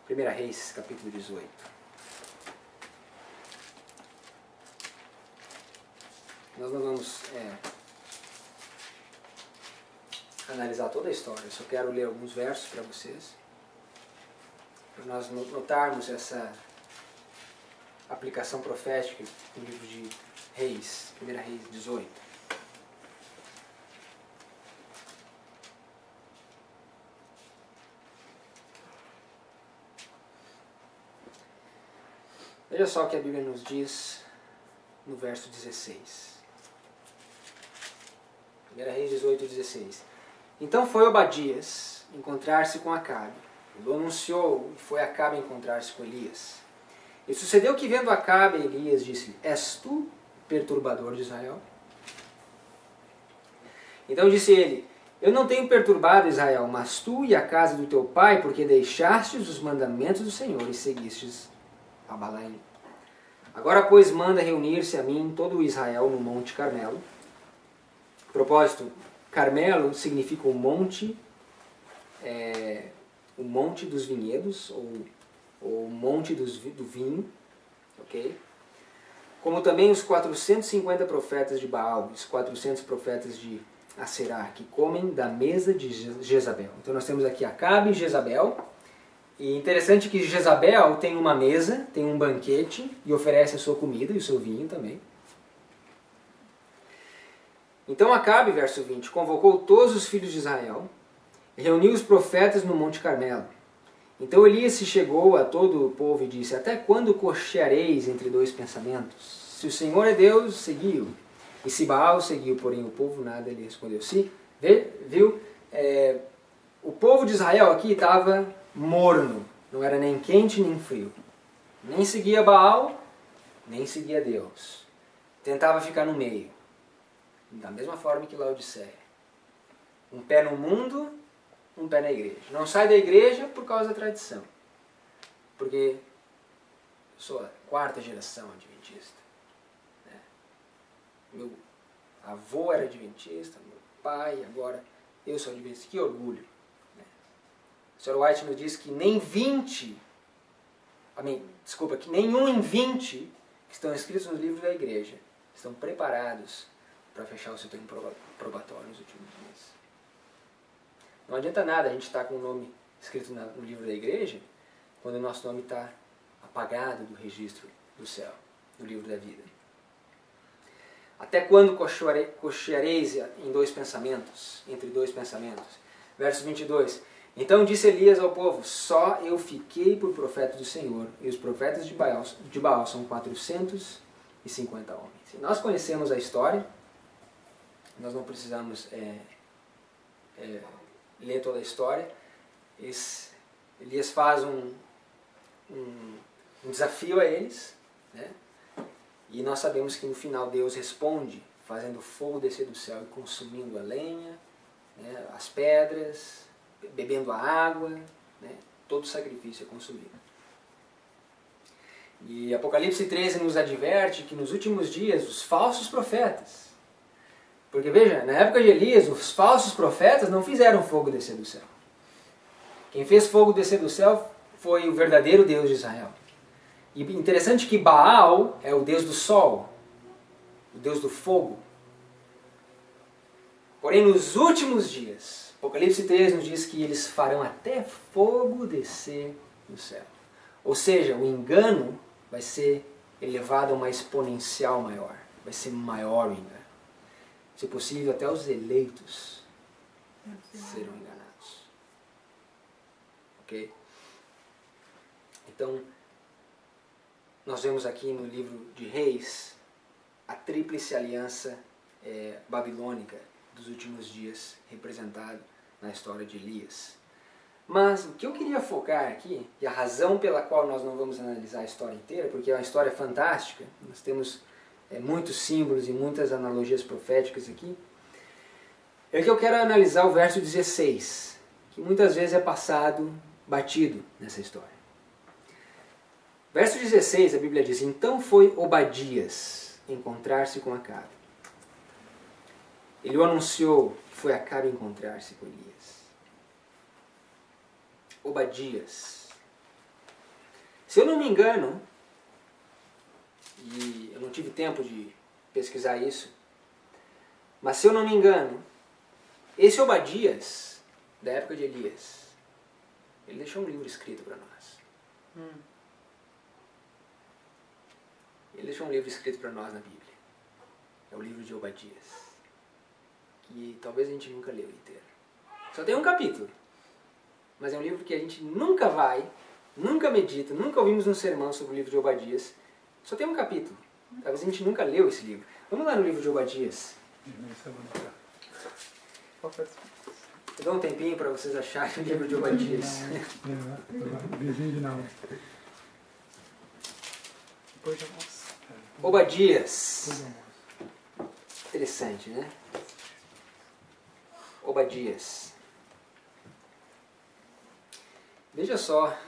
Speaker 1: 1 Reis, capítulo 18. Nós não vamos analisar toda a história, eu só quero ler alguns versos para vocês, para nós notarmos essa aplicação profética no livro de Reis, 1 Reis 18. Veja só o que a Bíblia nos diz no verso 16. 1 Reis 18, 16. Então foi Obadias encontrar-se com Acabe. Ele anunciou e foi Acabe encontrar-se com Elias. E sucedeu que, vendo Acabe, Elias disse-lhe: És tu perturbador de Israel? Então disse ele: Eu não tenho perturbado Israel, mas tu e a casa do teu pai, porque deixastes os mandamentos do Senhor e seguistes a Balaim. Agora, pois, manda reunir-se a mim todo o Israel no Monte Carmelo. Propósito, Carmelo significa o monte dos vinhedos, ou o monte do vinho, ok? Como também os 450 profetas de Baal, os 400 profetas de Aserá, que comem da mesa de Jezabel. Então nós temos aqui Acabe e Jezabel. E interessante que Jezabel tem uma mesa, tem um banquete e oferece a sua comida e o seu vinho também. Então Acabe, verso 20, convocou todos os filhos de Israel e reuniu os profetas no Monte Carmelo. Então Elias se chegou a todo o povo e disse: Até quando cocheareis entre dois pensamentos? Se o Senhor é Deus, seguiu. E se Baal seguiu, porém o povo nada, ele respondeu. Viu? O povo de Israel aqui estava morno, não era nem quente nem frio. Nem seguia Baal, nem seguia Deus. Tentava ficar no meio. Da mesma forma que Laodiceia. Um pé no mundo, um pé na igreja. Não sai da igreja por causa da tradição. Porque eu sou a 4ª geração adventista. Meu avô era adventista, meu pai, agora eu sou adventista. Que orgulho. O Sr. White nos diz que nem 20, que nenhum em 20 que estão escritos nos livros da igreja estão preparados para fechar o seu tempo probatório nos últimos dias. Não adianta nada a gente estar com o nome escrito no livro da igreja quando o nosso nome está apagado do registro do céu, do livro da vida. Até quando cocheareis entre dois pensamentos? Verso 22. Então disse Elias ao povo: Só eu fiquei por profeta do Senhor, e os profetas de Baal são 450 homens. E nós conhecemos a história, nós não precisamos ler toda a história. Elias faz um desafio a eles, né? E nós sabemos que no final Deus responde, fazendo fogo descer do céu e consumindo a lenha, né, as pedras, bebendo a água, né, todo o sacrifício é consumido. E Apocalipse 13 nos adverte que nos últimos dias os falsos profetas, porque veja, na época de Elias, os falsos profetas não fizeram fogo descer do céu. Quem fez fogo descer do céu foi o verdadeiro Deus de Israel. E interessante que Baal é o Deus do sol, o Deus do fogo. Porém, nos últimos dias, Apocalipse 13 nos diz que eles farão até fogo descer do céu. Ou seja, o engano vai ser elevado a uma exponencial maior. Vai ser maior o engano. Se possível, até os eleitos serão enganados. Ok? Então, nós vemos aqui no livro de Reis a tríplice aliança babilônica dos últimos dias, representado na história de Elias. Mas o que eu queria focar aqui, e a razão pela qual nós não vamos analisar a história inteira, porque é uma história fantástica, nós temos muitos símbolos e muitas analogias proféticas aqui, é que eu quero analisar o verso 16, que muitas vezes é passado batido nessa história. Verso 16, a Bíblia diz: Então foi Obadias encontrar-se com Acabe. Ele o anunciou, foi Acabe encontrar-se com Elias. Obadias. Se eu não me engano, e eu não tive tempo de pesquisar isso, mas se eu não me engano, esse Obadias, da época de Elias, ele deixou um livro escrito para nós. Ele deixou um livro escrito para nós na Bíblia. É o livro de Obadias. Que talvez a gente nunca leu inteiro. Só tem um capítulo. Mas é um livro que a gente nunca medita, nunca ouvimos um sermão sobre o livro de Obadias. Só tem um capítulo. Talvez a gente nunca leu esse livro. Vamos lá no livro de Obadias. Eu dou um tempinho para vocês acharem o livro de Obadias. Obadias. Interessante, né? Obadias. Veja só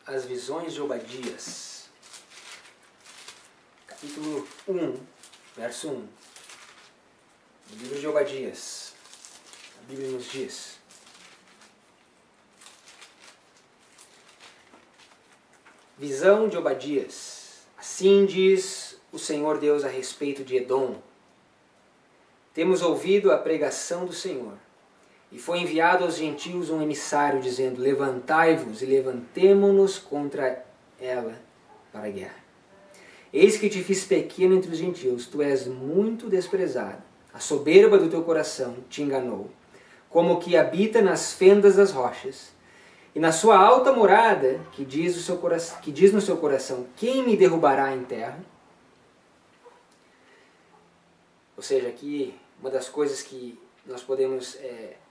Speaker 1: as visões de Obadias. Capítulo 1, verso 1. O livro de Obadias. A Bíblia nos diz: visão de Obadias. Assim diz o Senhor Deus a respeito de Edom. Temos ouvido a pregação do Senhor, e foi enviado aos gentios um emissário, dizendo: levantai-vos e levantemo-nos contra ela para a guerra. Eis que te fiz pequeno entre os gentios, tu és muito desprezado. A soberba do teu coração te enganou, como que habita nas fendas das rochas, e na sua alta morada, que diz no seu coração: quem me derrubará em terra? Ou seja, aqui uma das coisas que nós podemos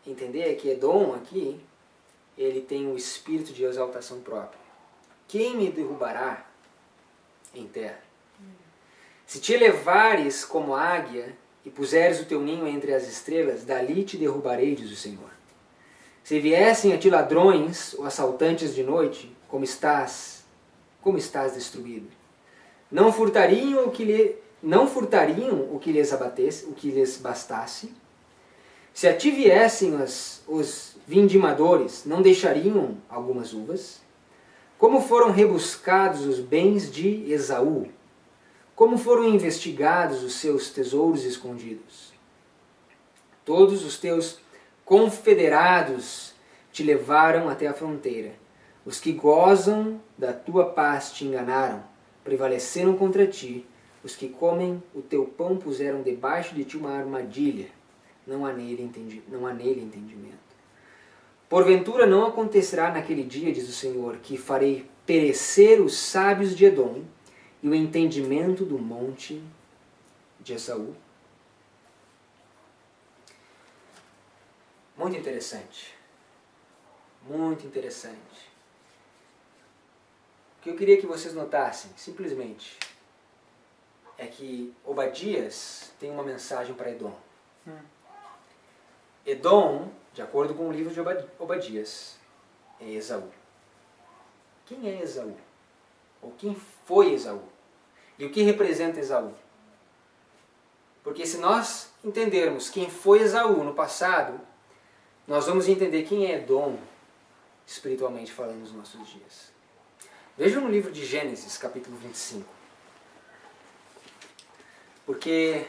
Speaker 1: entender é que Edom aqui, ele tem um espírito de exaltação própria. Quem me derrubará em terra? Se te elevares como águia e puseres o teu ninho entre as estrelas, dali te derrubarei, diz o Senhor. Se viessem a ti ladrões ou assaltantes de noite, como estás destruído? Não furtariam o que lhes abatesse, o que lhes bastasse? Se a ti viessem os vindimadores, não deixariam algumas uvas? Como foram rebuscados os bens de Esaú? Como foram investigados os seus tesouros escondidos? Todos os teus confederados te levaram até a fronteira. Os que gozam da tua paz te enganaram, prevaleceram contra ti. Os que comem o teu pão puseram debaixo de ti uma armadilha. Não há nele entendimento. Porventura não acontecerá naquele dia, diz o Senhor, que farei perecer os sábios de Edom e o entendimento do monte de Esaú? Muito interessante. Muito interessante. O que eu queria que vocês notassem, simplesmente, é que Obadias tem uma mensagem para Edom. Edom, de acordo com o livro de Obadias, é Esaú. Quem é Esaú? Ou quem foi Esaú? E o que representa Esaú? Porque se nós entendermos quem foi Esaú no passado, nós vamos entender quem é Edom, espiritualmente falando, nos nossos dias. Vejam no livro de Gênesis, capítulo 25. Porque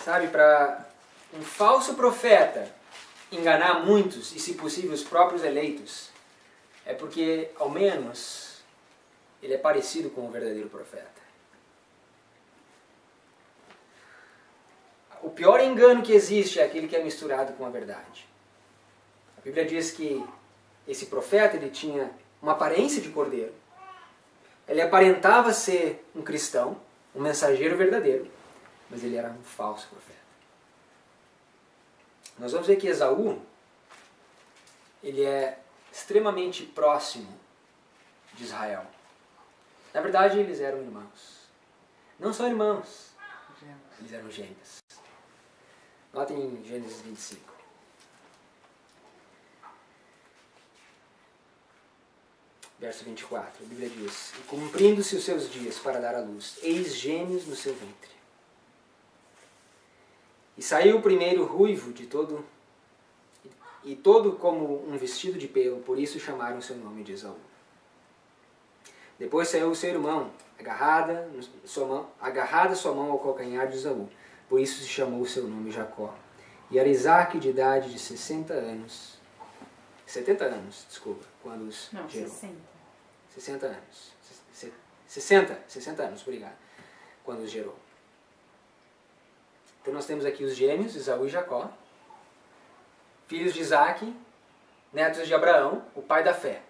Speaker 1: sabe, para um falso profeta enganar muitos e, se possível, os próprios eleitos, é porque, ao menos, ele é parecido com o verdadeiro profeta. O pior engano que existe é aquele que é misturado com a verdade. A Bíblia diz que esse profeta, ele tinha uma aparência de cordeiro. Ele aparentava ser um cristão, um mensageiro verdadeiro, mas ele era um falso profeta. Nós vamos ver que Esaú, ele é extremamente próximo de Israel. Na verdade, eles eram irmãos. Não só irmãos, eles eram gêmeos. Notem em Gênesis 25. Verso 24, a Bíblia diz: e cumprindo-se os seus dias para dar à luz, eis gêmeos no seu ventre. E saiu o primeiro ruivo de todo, e todo como um vestido de pelo, por isso chamaram o seu nome de Esaú. Depois saiu o seu irmão, agarrada sua mão ao calcanhar de Esaú, por isso se chamou o seu nome Jacó. E era Isaac de idade de 70 anos, quando os gerou. 60 anos. 60 anos, obrigado. Quando os gerou. Então nós temos aqui os gêmeos, Esaú e Jacó, filhos de Isaac, netos de Abraão, o pai da fé.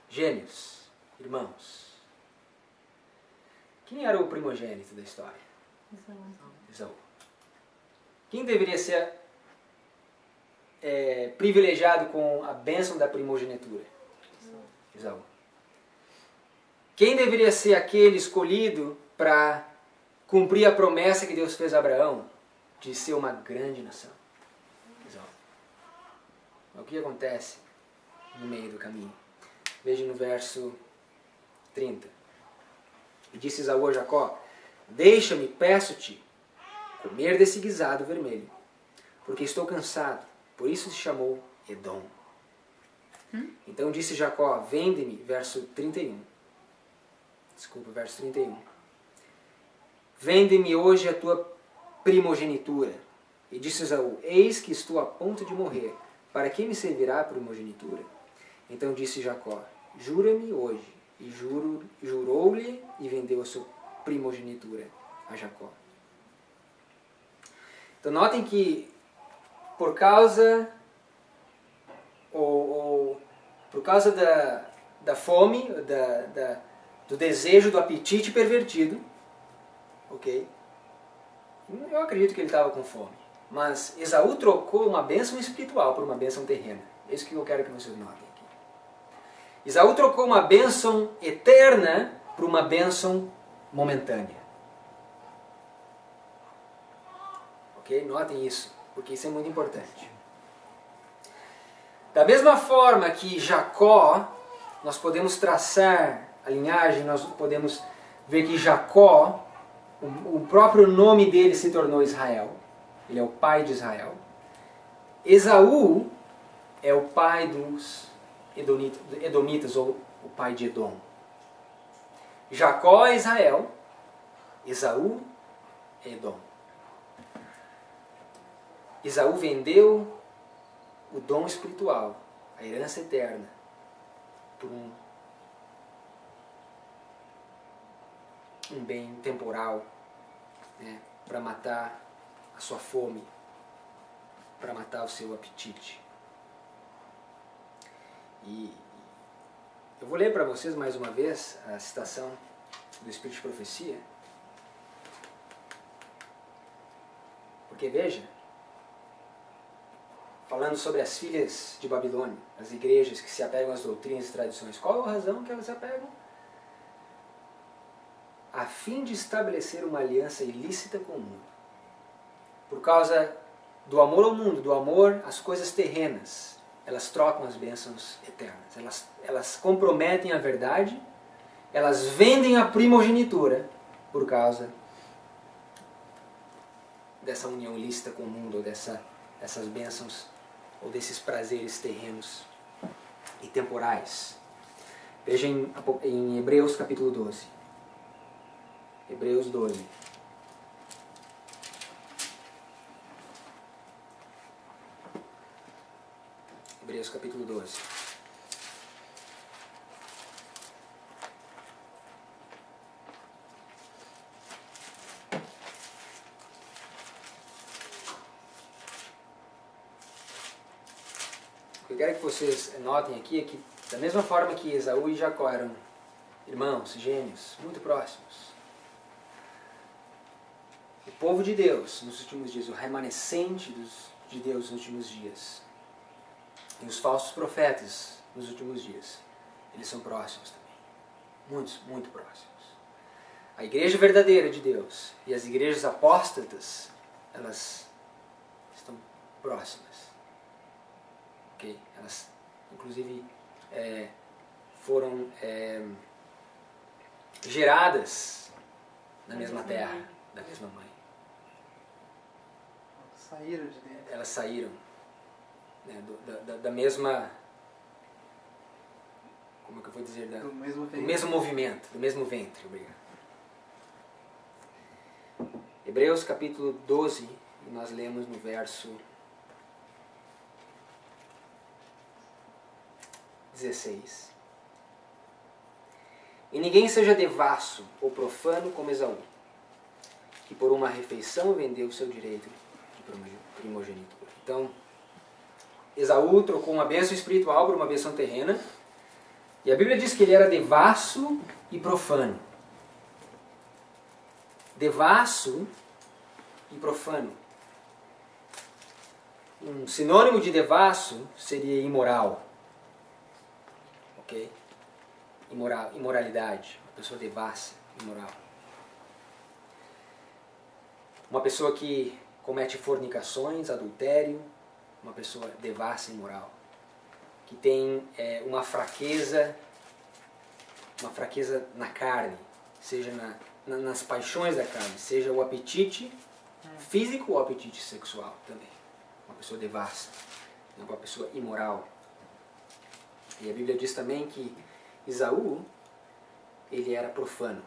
Speaker 1: Gêmeos. Irmãos, quem era o primogênito da história? Esaú. Quem deveria ser privilegiado com a bênção da primogenitura? Esaú. Quem deveria ser aquele escolhido para cumprir a promessa que Deus fez a Abraão de ser uma grande nação? Esaú. O que acontece no meio do caminho? Veja no verso 30. E disse Esaú a Jacó: deixa-me, peço-te, comer desse guisado vermelho, porque estou cansado. Por isso se chamou Edom. Então disse Jacó: vende-me, verso 31. Desculpa, verso 31. Vende-me hoje a tua primogenitura. E disse Esaú: eis que estou a ponto de morrer. Para que me servirá a primogenitura? Então disse Jacó: jura-me hoje. E jurou-lhe e vendeu a sua primogenitura a Jacó. Então notem que por causa da fome, do desejo, do apetite pervertido, ok? Eu acredito que ele estava com fome. Mas Esaú trocou uma bênção espiritual por uma bênção terrena. É isso que eu quero que vocês notem aqui. Esaú trocou uma bênção eterna por uma bênção momentânea. Ok? Notem isso, porque isso é muito importante. Da mesma forma que Jacó, nós podemos traçar a linhagem, nós podemos ver que Jacó, o próprio nome dele se tornou Israel. Ele é o pai de Israel. Esaú é o pai dos Edomitas, ou o pai de Edom. Jacó é Israel, Esaú é Edom. Esaú vendeu o dom espiritual, a herança eterna, por um bem temporal, né, para matar a sua fome, para matar o seu apetite. E eu vou ler para vocês mais uma vez a citação do Espírito de Profecia. Porque veja, falando sobre as filhas de Babilônia, as igrejas que se apegam às doutrinas e tradições, qual é a razão que elas se apegam? A fim de estabelecer uma aliança ilícita com o mundo. Por causa do amor ao mundo, do amor às coisas terrenas, elas trocam as bênçãos eternas. Elas comprometem a verdade, elas vendem a primogenitura por causa dessa união ilícita com o mundo, ou dessas bênçãos, ou desses prazeres terrenos e temporais. Veja em Hebreus capítulo 12. Hebreus 12. Hebreus capítulo 12. O que eu quero que vocês notem aqui é que, da mesma forma que Esaú e Jacó eram irmãos, gêmeos, muito próximos, o povo de Deus nos últimos dias, o remanescente de Deus nos últimos dias, e os falsos profetas nos últimos dias, eles são próximos também. Muitos, muito próximos. A igreja verdadeira de Deus e as igrejas apóstatas, elas estão próximas. Okay? Elas, inclusive, foram geradas na mesma terra, da mesma mãe.
Speaker 3: Saíram de dentro.
Speaker 1: Elas saíram, né, da mesma, como é que eu vou dizer, do mesmo movimento, do mesmo ventre. Obrigado. Hebreus capítulo 12, e nós lemos no verso 16. E ninguém seja devasso ou profano como Esaú, que por uma refeição vendeu o seu direito de primogenitura. Então, Esaú trocou uma bênção espiritual por uma bênção terrena, E a Bíblia diz que ele era devasso e profano. Devasso e profano. Um sinônimo de devasso seria imoral. Ok? Imoralidade. Uma pessoa devassa, imoral. Uma pessoa que comete fornicações, adultério. Uma pessoa devassa e imoral. Que tem uma fraqueza na carne, seja nas paixões da carne, seja o apetite físico ou o apetite sexual também. Uma pessoa devassa, uma pessoa imoral. E a Bíblia diz também que Esaú, ele era profano.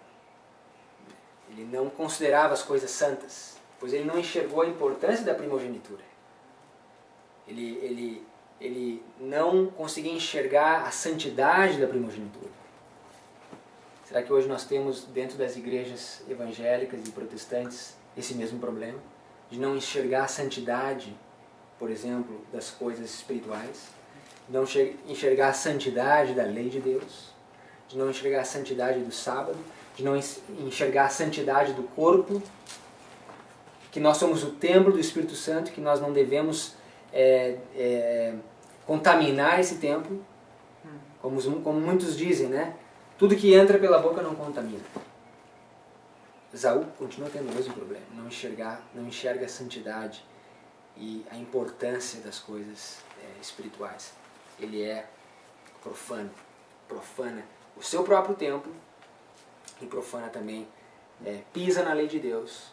Speaker 1: Ele não considerava as coisas santas, pois ele não enxergou a importância da primogenitura. Ele não conseguia enxergar a santidade da primogenitura. Será que hoje nós temos dentro das igrejas evangélicas e protestantes esse mesmo problema? De não enxergar a santidade, por exemplo, das coisas espirituais? De não enxergar a santidade da lei de Deus? De não enxergar a santidade do sábado? De não enxergar a santidade do corpo? Que nós somos o templo do Espírito Santo, que nós não devemos contaminar esse templo, como muitos dizem, né? Tudo que entra pela boca não contamina. Esaú continua tendo o mesmo problema, não enxerga a santidade e a importância das coisas espirituais. Ele é profano, profana o seu próprio templo e profana também, pisa na lei de Deus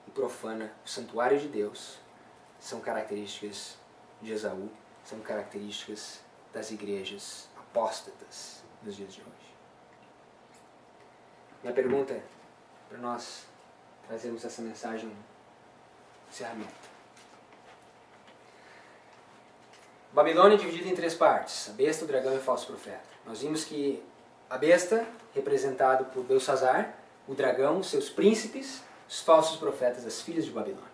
Speaker 1: e profana o santuário de Deus. São características de Esaú, são características das igrejas apóstatas nos dias de hoje. Minha pergunta para nós trazermos essa mensagem no encerramento. Babilônia é dividida em 3 partes: a besta, o dragão e o falso profeta. Nós vimos que a besta, representado por Belsazar, o dragão, seus príncipes, os falsos profetas, as filhas de Babilônia.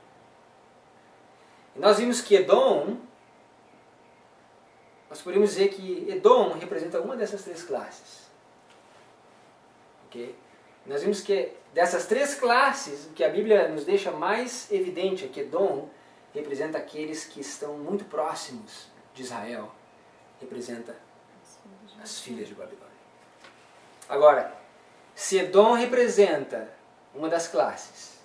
Speaker 1: E nós vimos que Edom, nós poderíamos dizer que Edom representa uma dessas 3 classes. Ok? Nós vimos que dessas 3 classes, o que a Bíblia nos deixa mais evidente é que Edom representa aqueles que estão muito próximos de Israel, representa as filhas de Babilônia. Agora, se Edom representa uma das classes,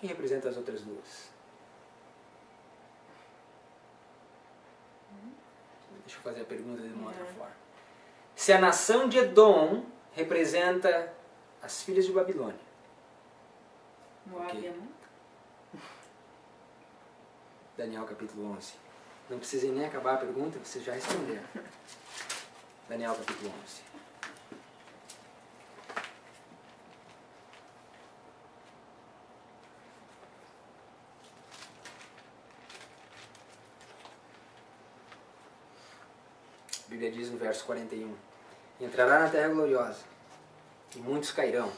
Speaker 1: quem representa as outras 2? Deixa eu fazer a pergunta de uma outra forma. Se a nação de Edom representa as filhas de Babilônia,
Speaker 2: Moab, Amon?
Speaker 1: Daniel capítulo 11. Não precisem nem acabar a pergunta, vocês já responderam. Daniel capítulo 11. A Bíblia diz no verso 41: entrará na terra gloriosa, e muitos cairão,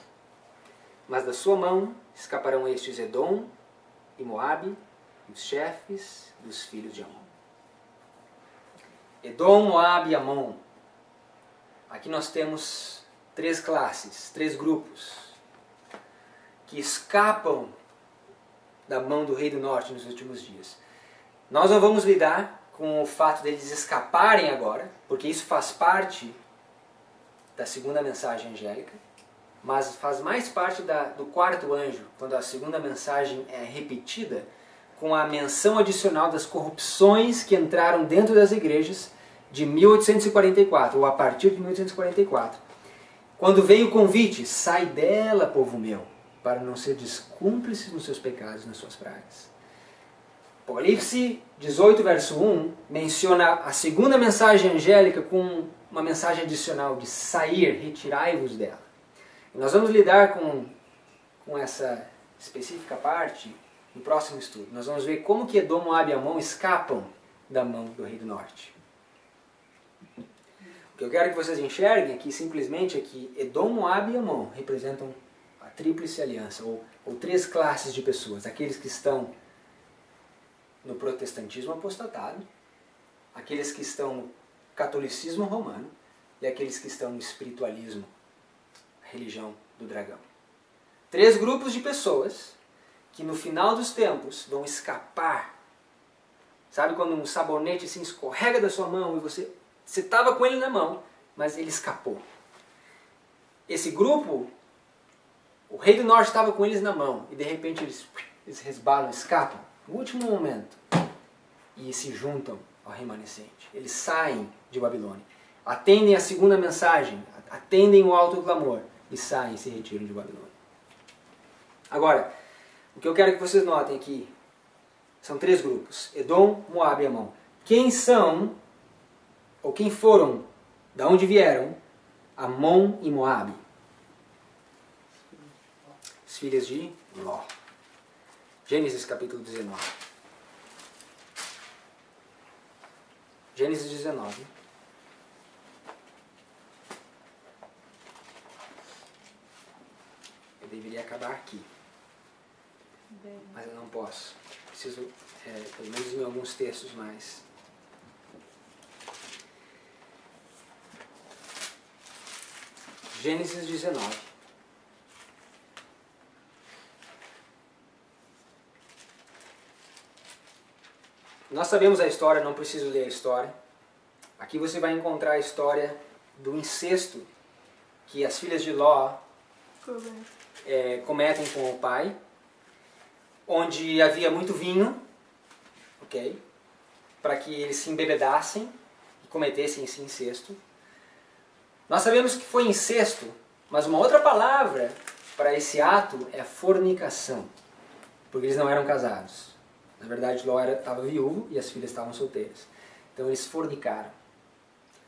Speaker 1: mas da sua mão escaparão estes Edom e Moabe, os chefes dos filhos de Amon. Edom, Moabe e Amon. Aqui nós temos 3 classes, 3 grupos que escapam da mão do rei do norte nos últimos dias. Nós não vamos lidar com o fato deles escaparem agora, porque isso faz parte da segunda mensagem angélica, mas faz mais parte do 4º anjo, quando a segunda mensagem é repetida, com a menção adicional das corrupções que entraram dentro das igrejas de 1844, ou a partir de 1844. Quando veio o convite: sai dela, povo meu, para não seres cúmplices nos seus pecados e nas suas pragas. Apocalipse 18, verso 1, menciona a segunda mensagem angélica com uma mensagem adicional de sair, retirai-vos dela. E nós vamos lidar com essa específica parte no próximo estudo. Nós vamos ver como que Edom, Moabe e Amon escapam da mão do rei do norte. O que eu quero que vocês enxerguem aqui simplesmente é que Edom, Moabe e Amon representam a tríplice aliança, ou 3 classes de pessoas. Aqueles que estão no protestantismo apostatado, aqueles que estão no catolicismo romano e aqueles que estão no espiritualismo, a religião do dragão. 3 grupos de pessoas que no final dos tempos vão escapar. Sabe quando um sabonete assim escorrega da sua mão e você estava com ele na mão, mas ele escapou. Esse grupo, o rei do norte estava com eles na mão e de repente eles resbalam, escapam no último momento e se juntam ao remanescente. Eles saem de Babilônia, atendem a segunda mensagem, atendem o alto clamor e saem e se retiram de Babilônia. Agora, o que eu quero que vocês notem aqui são 3 grupos: Edom, Moabe e Amon. Quem são, ou quem foram, da onde vieram, Amon e Moabe? As filhas de Ló. Gênesis capítulo 19. Gênesis 19. Eu deveria acabar aqui, mas eu não posso. Preciso, pelo menos em alguns textos mais. Gênesis 19. Nós sabemos a história, não preciso ler a história. Aqui você vai encontrar a história do incesto que as filhas de Ló cometem com o pai, onde havia muito vinho, ok? Para que eles se embebedassem e cometessem esse incesto. Nós sabemos que foi incesto, mas uma outra palavra para esse ato é fornicação, porque eles não eram casados. Na verdade, Ló estava viúvo e as filhas estavam solteiras. Então eles fornicaram.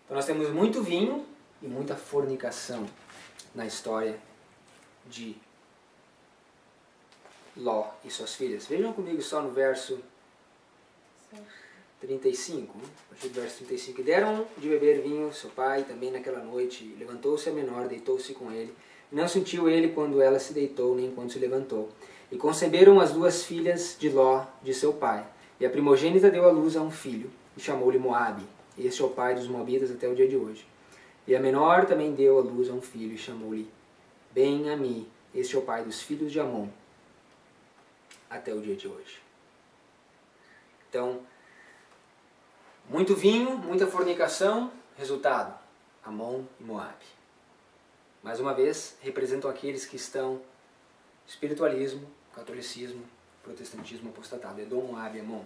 Speaker 1: Então nós temos muito vinho e muita fornicação na história de Ló e suas filhas. Vejam comigo só no verso 35. A partir do verso 35. E deram de beber vinho seu pai também naquela noite. Levantou-se a menor, deitou-se com ele. Não sentiu ele quando ela se deitou, nem quando se levantou. E conceberam as 2 filhas de Ló, de seu pai. E a primogênita deu à luz a um filho, e chamou-lhe Moabe. Este é o pai dos moabitas até o dia de hoje. E a menor também deu à luz a um filho, e chamou-lhe Ben-Ami. Este é o pai dos filhos de Amon, até o dia de hoje. Então, muito vinho, muita fornicação, resultado, Amon e Moabe. Mais uma vez, representam aqueles que estão espiritualismo, catolicismo, protestantismo apostatado. Edom, Moabe e Amon.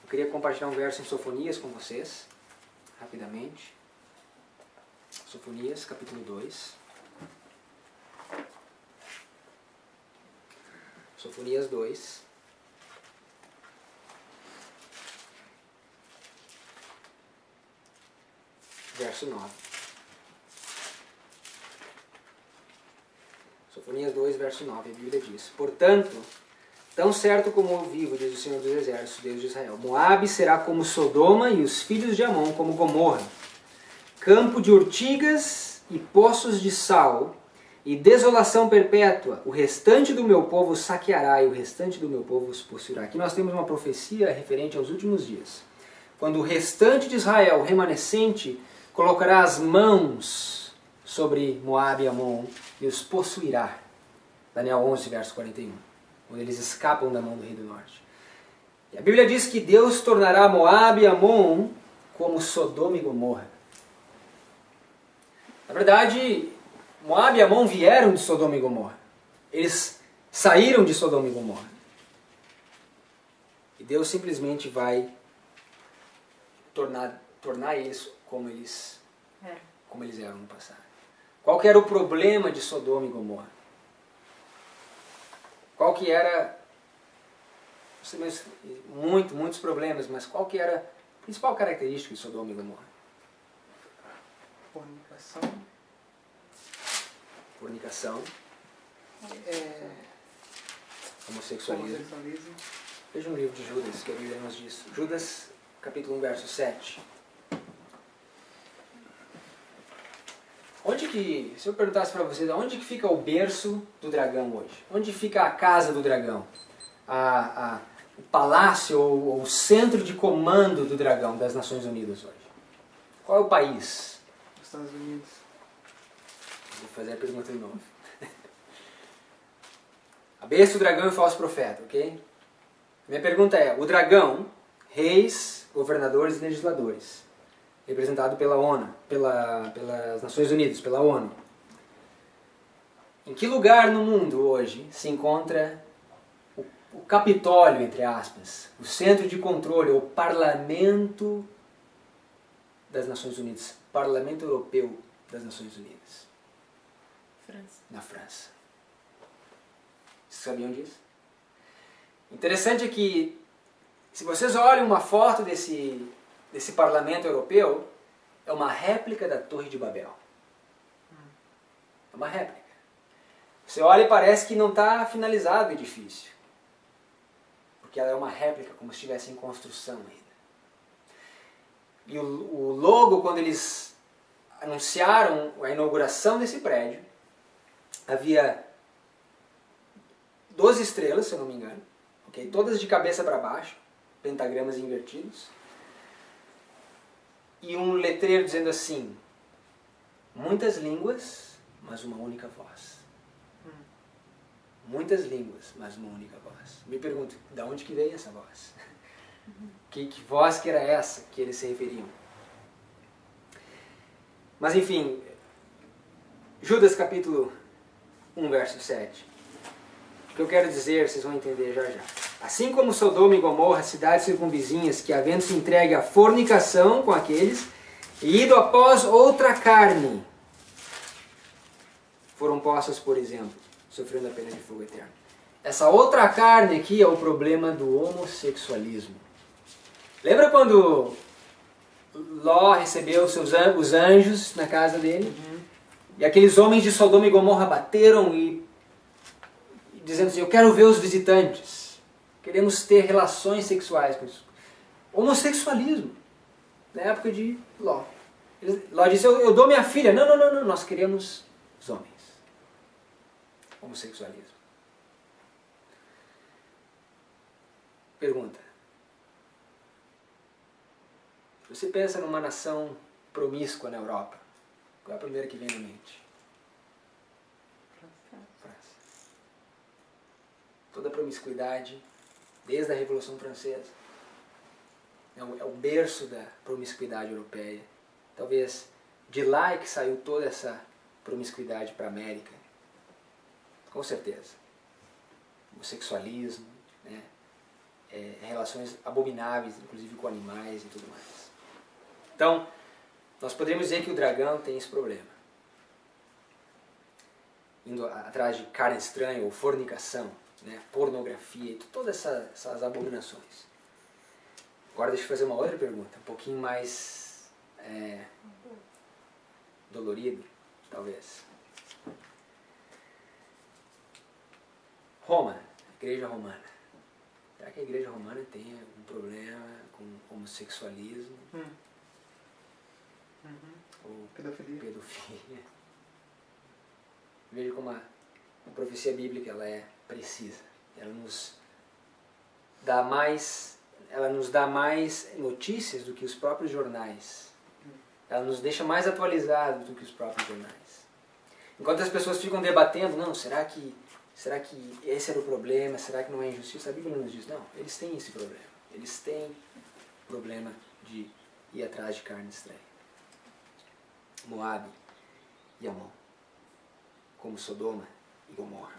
Speaker 1: Eu queria compartilhar um verso em Sofonias com vocês, rapidamente. Sofonias, capítulo 2. Sofonias 2. Verso 9. Sofonias 2, verso 9, a Bíblia diz: Portanto, tão certo como eu vivo, diz o Senhor dos Exércitos, Deus de Israel, Moabe será como Sodoma e os filhos de Amon como Gomorra, campo de urtigas e poços de sal, e desolação perpétua. O restante do meu povo saqueará e o restante do meu povo os possuirá. Aqui nós temos uma profecia referente aos últimos dias, quando o restante de Israel, o remanescente, colocará as mãos sobre Moabe e Amon e os possuirá. Daniel 11, verso 41. Quando eles escapam da mão do rei do norte. E a Bíblia diz que Deus tornará Moabe e Amon como Sodoma e Gomorra. Na verdade, Moabe e Amon vieram de Sodoma e Gomorra. Eles saíram de Sodoma e Gomorra. E Deus simplesmente vai tornar eles como eles eram no passado. Qual que era o problema de Sodoma e Gomorra? Qual que era, muitos problemas, mas qual que era a principal característica de Sodoma e Gomorra? Fornicação. Homossexualismo. Veja no livro de Judas, que a Bíblia nos diz. Judas, capítulo 1, verso 7. Se eu perguntasse para vocês, onde que fica o berço do dragão hoje? Onde fica a casa do dragão? o palácio ou o centro de comando do dragão das Nações Unidas hoje? Qual é o país?
Speaker 3: Estados Unidos.
Speaker 1: Vou fazer a pergunta de novo. A besta, o dragão e o falso profeta, ok? Minha pergunta é, o dragão, reis, governadores e legisladores, representado pela ONU, pelas Nações Unidas, pela ONU. Em que lugar no mundo hoje se encontra o Capitólio, entre aspas, o centro de controle, o Parlamento das Nações Unidas, Parlamento Europeu das Nações Unidas?
Speaker 2: França.
Speaker 1: Na França. Vocês sabiam disso? Interessante é que, se vocês olham uma foto desse Parlamento Europeu, é uma réplica da Torre de Babel. É uma réplica. Você olha e parece que não está finalizado o edifício. Porque ela é uma réplica, como se estivesse em construção ainda. E o logo, quando eles anunciaram a inauguração desse prédio, havia 12 estrelas, se eu não me engano, okay? Todas de cabeça para baixo, pentagramas invertidos, e um letreiro dizendo assim, muitas línguas, mas uma única voz. Muitas línguas, mas uma única voz. Me pergunto, de onde que veio essa voz? Que voz que era essa que eles se referiam? Mas enfim, Judas capítulo 1, verso 7. O que eu quero dizer, vocês vão entender já já. Assim como Sodoma e Gomorra, cidades circunvizinhas, que havendo se entregue à fornicação com aqueles, e ido após outra carne, foram postas, por exemplo, sofrendo a pena de fogo eterno. Essa outra carne aqui é o problema do homossexualismo. Lembra quando Ló recebeu os anjos na casa dele? E aqueles homens de Sodoma e Gomorra bateram e dizendo assim, eu quero ver os visitantes. Queremos ter relações sexuais com isso. Homossexualismo. Na época de Ló. Ló disse, eu dou minha filha. Não, nós queremos os homens. Homossexualismo. Pergunta. Você pensa numa nação promíscua na Europa, qual é a primeira que vem na mente? França. Toda a promiscuidade, desde a Revolução Francesa, é o berço da promiscuidade europeia. Talvez de lá é que saiu toda essa promiscuidade para a América. Com certeza. O sexualismo, né? Relações abomináveis, inclusive com animais e tudo mais. Então, nós poderíamos dizer que o dragão tem esse problema. Indo atrás de carne estranha ou fornicação, né? Pornografia e todas essas abominações. Agora deixa eu fazer uma outra pergunta, um pouquinho mais dolorido, talvez. Roma, igreja romana. Será que a igreja romana tem algum problema com homossexualismo? Ou pedofilia? Veja como a profecia bíblica ela é precisa. Ela nos dá mais notícias do que os próprios jornais. Ela nos deixa mais atualizados do que os próprios jornais. Enquanto as pessoas ficam debatendo, não, será que esse era o problema? Será que não é injustiça? A Bíblia nos diz, não, eles têm esse problema. Eles têm o problema de ir atrás de carne estranha. Moabe e Amon, como Sodoma e Gomorra.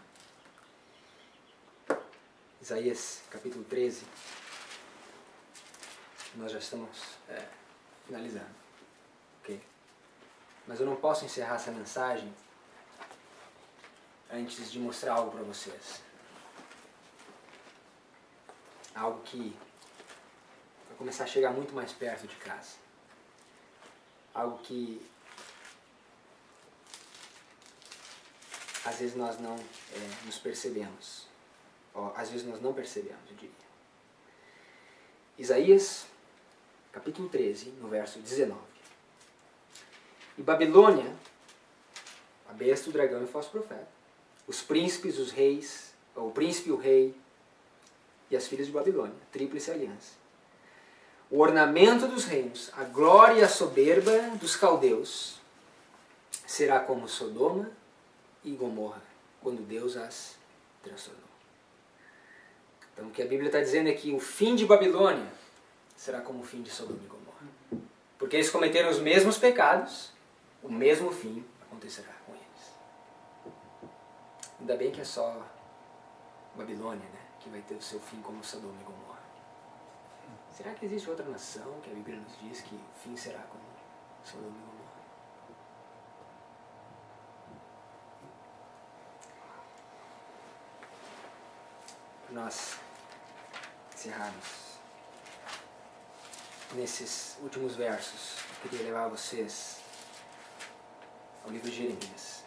Speaker 1: Isaías capítulo 13, nós já estamos finalizando. Okay? Mas eu não posso encerrar essa mensagem antes de mostrar algo para vocês. Algo que vai começar a chegar muito mais perto de casa. Algo que às vezes nós não nos percebemos. Ou às vezes nós não percebemos, eu diria. Isaías, capítulo 13, no verso 19. E Babilônia, a besta, o dragão e o falso profeta, os príncipes, os reis, o príncipe e o rei, e as filhas de Babilônia, tríplice aliança. O ornamento dos reinos, a glória e a soberba dos caldeus será como Sodoma e Gomorra, quando Deus as transtornou. Então o que a Bíblia está dizendo é que o fim de Babilônia será como o fim de Sodoma e Gomorra. Porque eles cometeram os mesmos pecados, o mesmo fim acontecerá com eles. Ainda bem que é só Babilônia, né, que vai ter o seu fim como Sodoma e Gomorra. Será que existe outra nação que a Bíblia nos diz que o fim será como Sodoma e Gomorra? Para nós encerrarmos nesses últimos versos, eu queria levar vocês ao livro de Jeremias.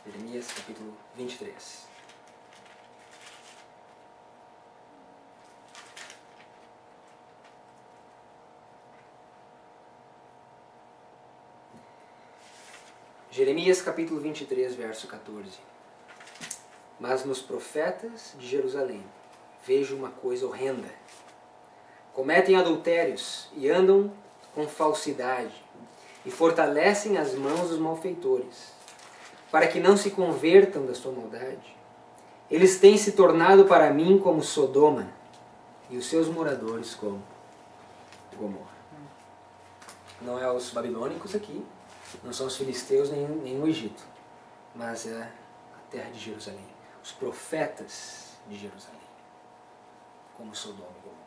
Speaker 1: Jeremias, capítulo 23. Jeremias, capítulo 23, verso 14. Mas nos profetas de Jerusalém vejo uma coisa horrenda. Cometem adultérios e andam com falsidade e fortalecem as mãos dos malfeitores, para que não se convertam da sua maldade. Eles têm se tornado para mim como Sodoma e os seus moradores como Gomorra. Não é os babilônicos aqui, não são os filisteus nem o Egito, mas é a terra de Jerusalém, os profetas de Jerusalém, como Sodoma e Gomorra.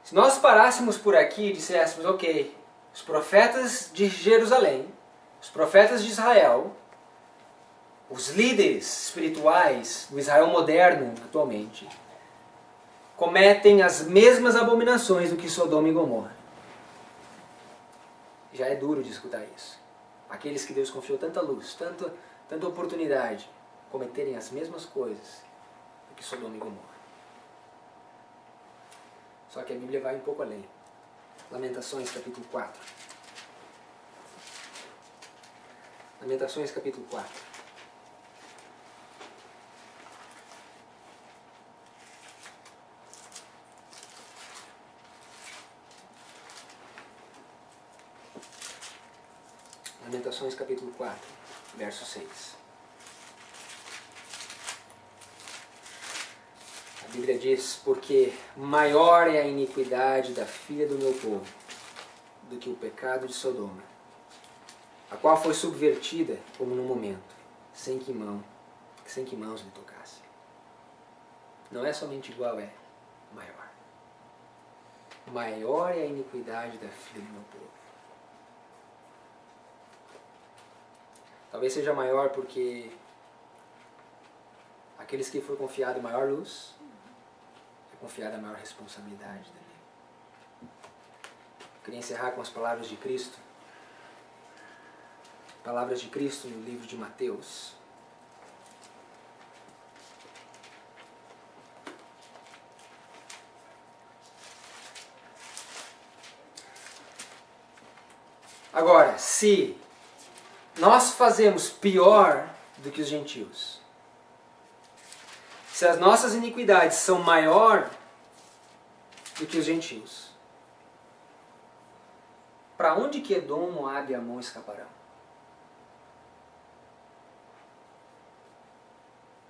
Speaker 1: Se nós parássemos por aqui e disséssemos, ok, os profetas de Jerusalém, os profetas de Israel, os líderes espirituais do Israel moderno atualmente, cometem as mesmas abominações do que Sodoma e Gomorra. Já é duro de escutar isso. Aqueles que Deus confiou tanta luz, tanta oportunidade, cometerem as mesmas coisas do que Sodoma e Gomorra. Só que a Bíblia vai um pouco além. Lamentações, capítulo 4. Lamentações, capítulo 4. Lamentações, capítulo 4, verso 6. A Bíblia diz, porque maior é a iniquidade da filha do meu povo do que o pecado de Sodoma, a qual foi subvertida como no momento, sem que mãos lhe tocassem. Não é somente igual, é maior. Maior é a iniquidade da filha do meu povo. Talvez seja maior porque aqueles que foi confiado maior luz, é confiada a maior responsabilidade também. Eu queria encerrar com as palavras de Cristo. Palavras de Cristo no livro de Mateus. Agora, se nós fazemos pior do que os gentios, se as nossas iniquidades são maior do que os gentios, para onde que Edom, Moabe e Amon escaparão?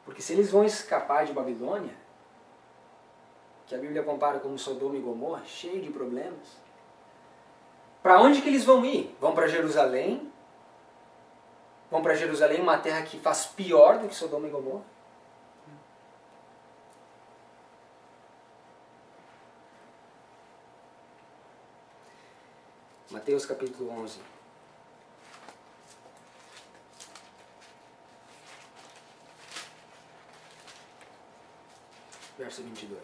Speaker 1: Porque se eles vão escapar de Babilônia, que a Bíblia compara como Sodoma e Gomorra, cheio de problemas, para onde que eles vão ir? Vão para Jerusalém? Vão para Jerusalém, uma terra que faz pior do que Sodoma e Gomorra? Mateus capítulo 11. Verso 22.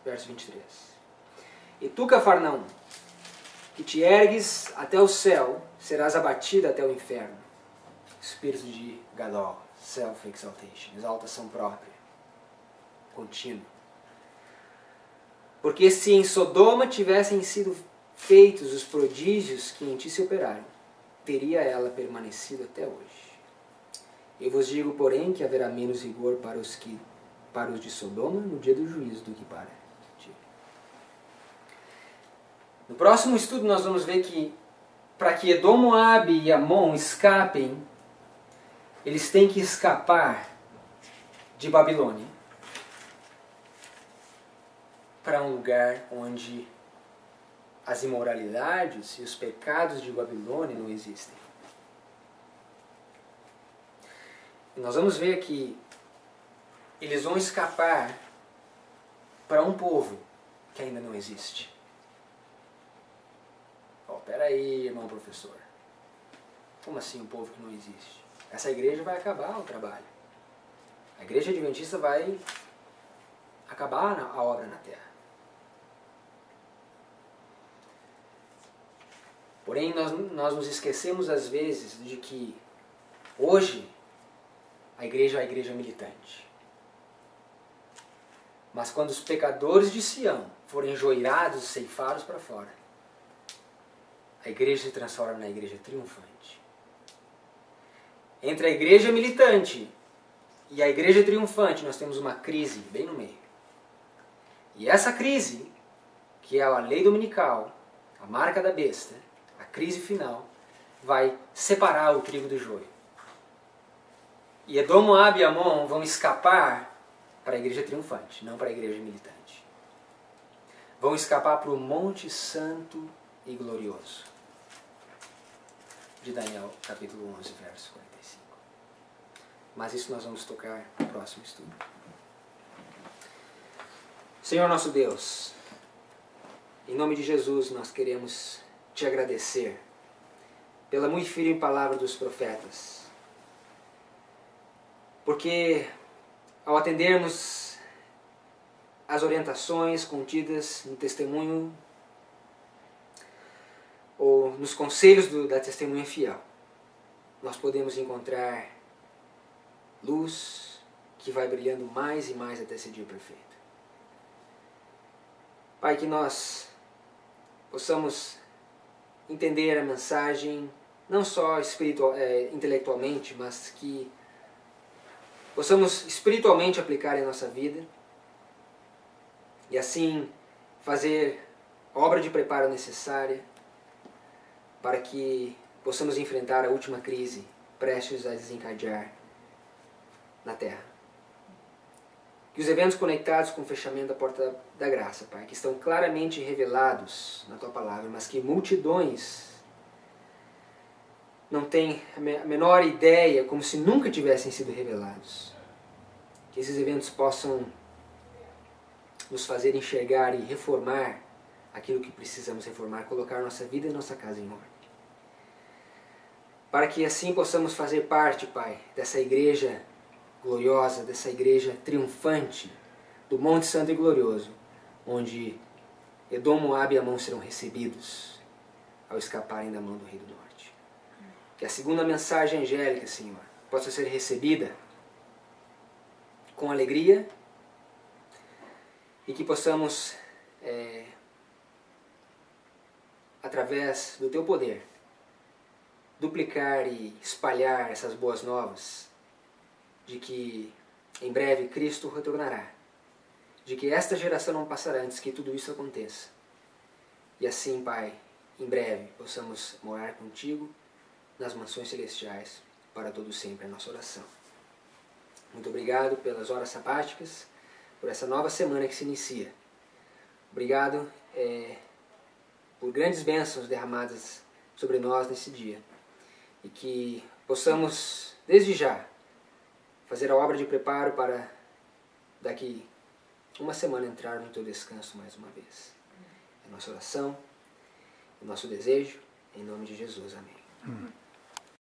Speaker 1: Verso 23. E tu, Cafarnaum, que te ergues até o céu, serás abatida até o inferno. Espírito de Gadol, self-exaltation, exaltação própria, contínua. Porque se em Sodoma tivessem sido feitos os prodígios que em ti se operaram, teria ela permanecido até hoje. Eu vos digo, porém, que haverá menos rigor para os de Sodoma no dia do juízo do que para ti. No próximo estudo nós vamos ver que para que Edom, Moabe e Amon escapem, eles têm que escapar de Babilônia para um lugar onde as imoralidades e os pecados de Babilônia não existem. E nós vamos ver que eles vão escapar para um povo que ainda não existe. Peraí, irmão professor. Como assim um povo que não existe? Essa igreja vai acabar o trabalho. A igreja adventista vai acabar a obra na terra. Porém, nós nos esquecemos às vezes de que hoje a igreja é a igreja militante. Mas quando os pecadores de Sião forem enjoirados e ceifados para fora, a igreja se transforma na igreja triunfante. Entre a igreja militante e a igreja triunfante, nós temos uma crise bem no meio. E essa crise, que é a lei dominical, a marca da besta, a crise final, vai separar o trigo do joio. E Edom, Moabe e Amon vão escapar para a igreja triunfante, não para a igreja militante. Vão escapar para o Monte Santo e glorioso de Daniel, capítulo 11, verso 45. Mas isso nós vamos tocar no próximo estudo. Senhor nosso Deus, em nome de Jesus nós queremos te agradecer pela muito firme palavra dos profetas, porque ao atendermos as orientações contidas no testemunho ou nos conselhos da testemunha fiel, nós podemos encontrar luz que vai brilhando mais e mais até esse dia perfeito. Pai, que nós possamos entender a mensagem não só intelectualmente, mas que possamos espiritualmente aplicar em nossa vida e assim fazer a obra de preparo necessária para que possamos enfrentar a última crise prestes a desencadear na Terra. Que os eventos conectados com o fechamento da porta da graça, Pai, que estão claramente revelados na Tua Palavra, mas que multidões não têm a menor ideia, como se nunca tivessem sido revelados. Que esses eventos possam nos fazer enxergar e reformar aquilo que precisamos reformar, colocar nossa vida e nossa casa em ordem. Para que assim possamos fazer parte, Pai, dessa igreja gloriosa, dessa igreja triunfante do Monte Santo e Glorioso, onde Edom, Moabe e Amon serão recebidos ao escaparem da mão do Rei do Norte. Que a segunda mensagem angélica, Senhor, possa ser recebida com alegria e que possamos, através do Teu poder, duplicar e espalhar essas boas novas de que em breve Cristo retornará, de que esta geração não passará antes que tudo isso aconteça. E assim, Pai, em breve possamos morar contigo nas mansões celestiais para todo sempre, a nossa oração. Muito obrigado pelas horas sabáticas, por essa nova semana que se inicia. Obrigado por grandes bênçãos derramadas sobre nós nesse dia. E que possamos, desde já, fazer a obra de preparo para daqui uma semana entrar no Teu descanso mais uma vez. É a nossa oração, o nosso desejo, em nome de Jesus. Amém.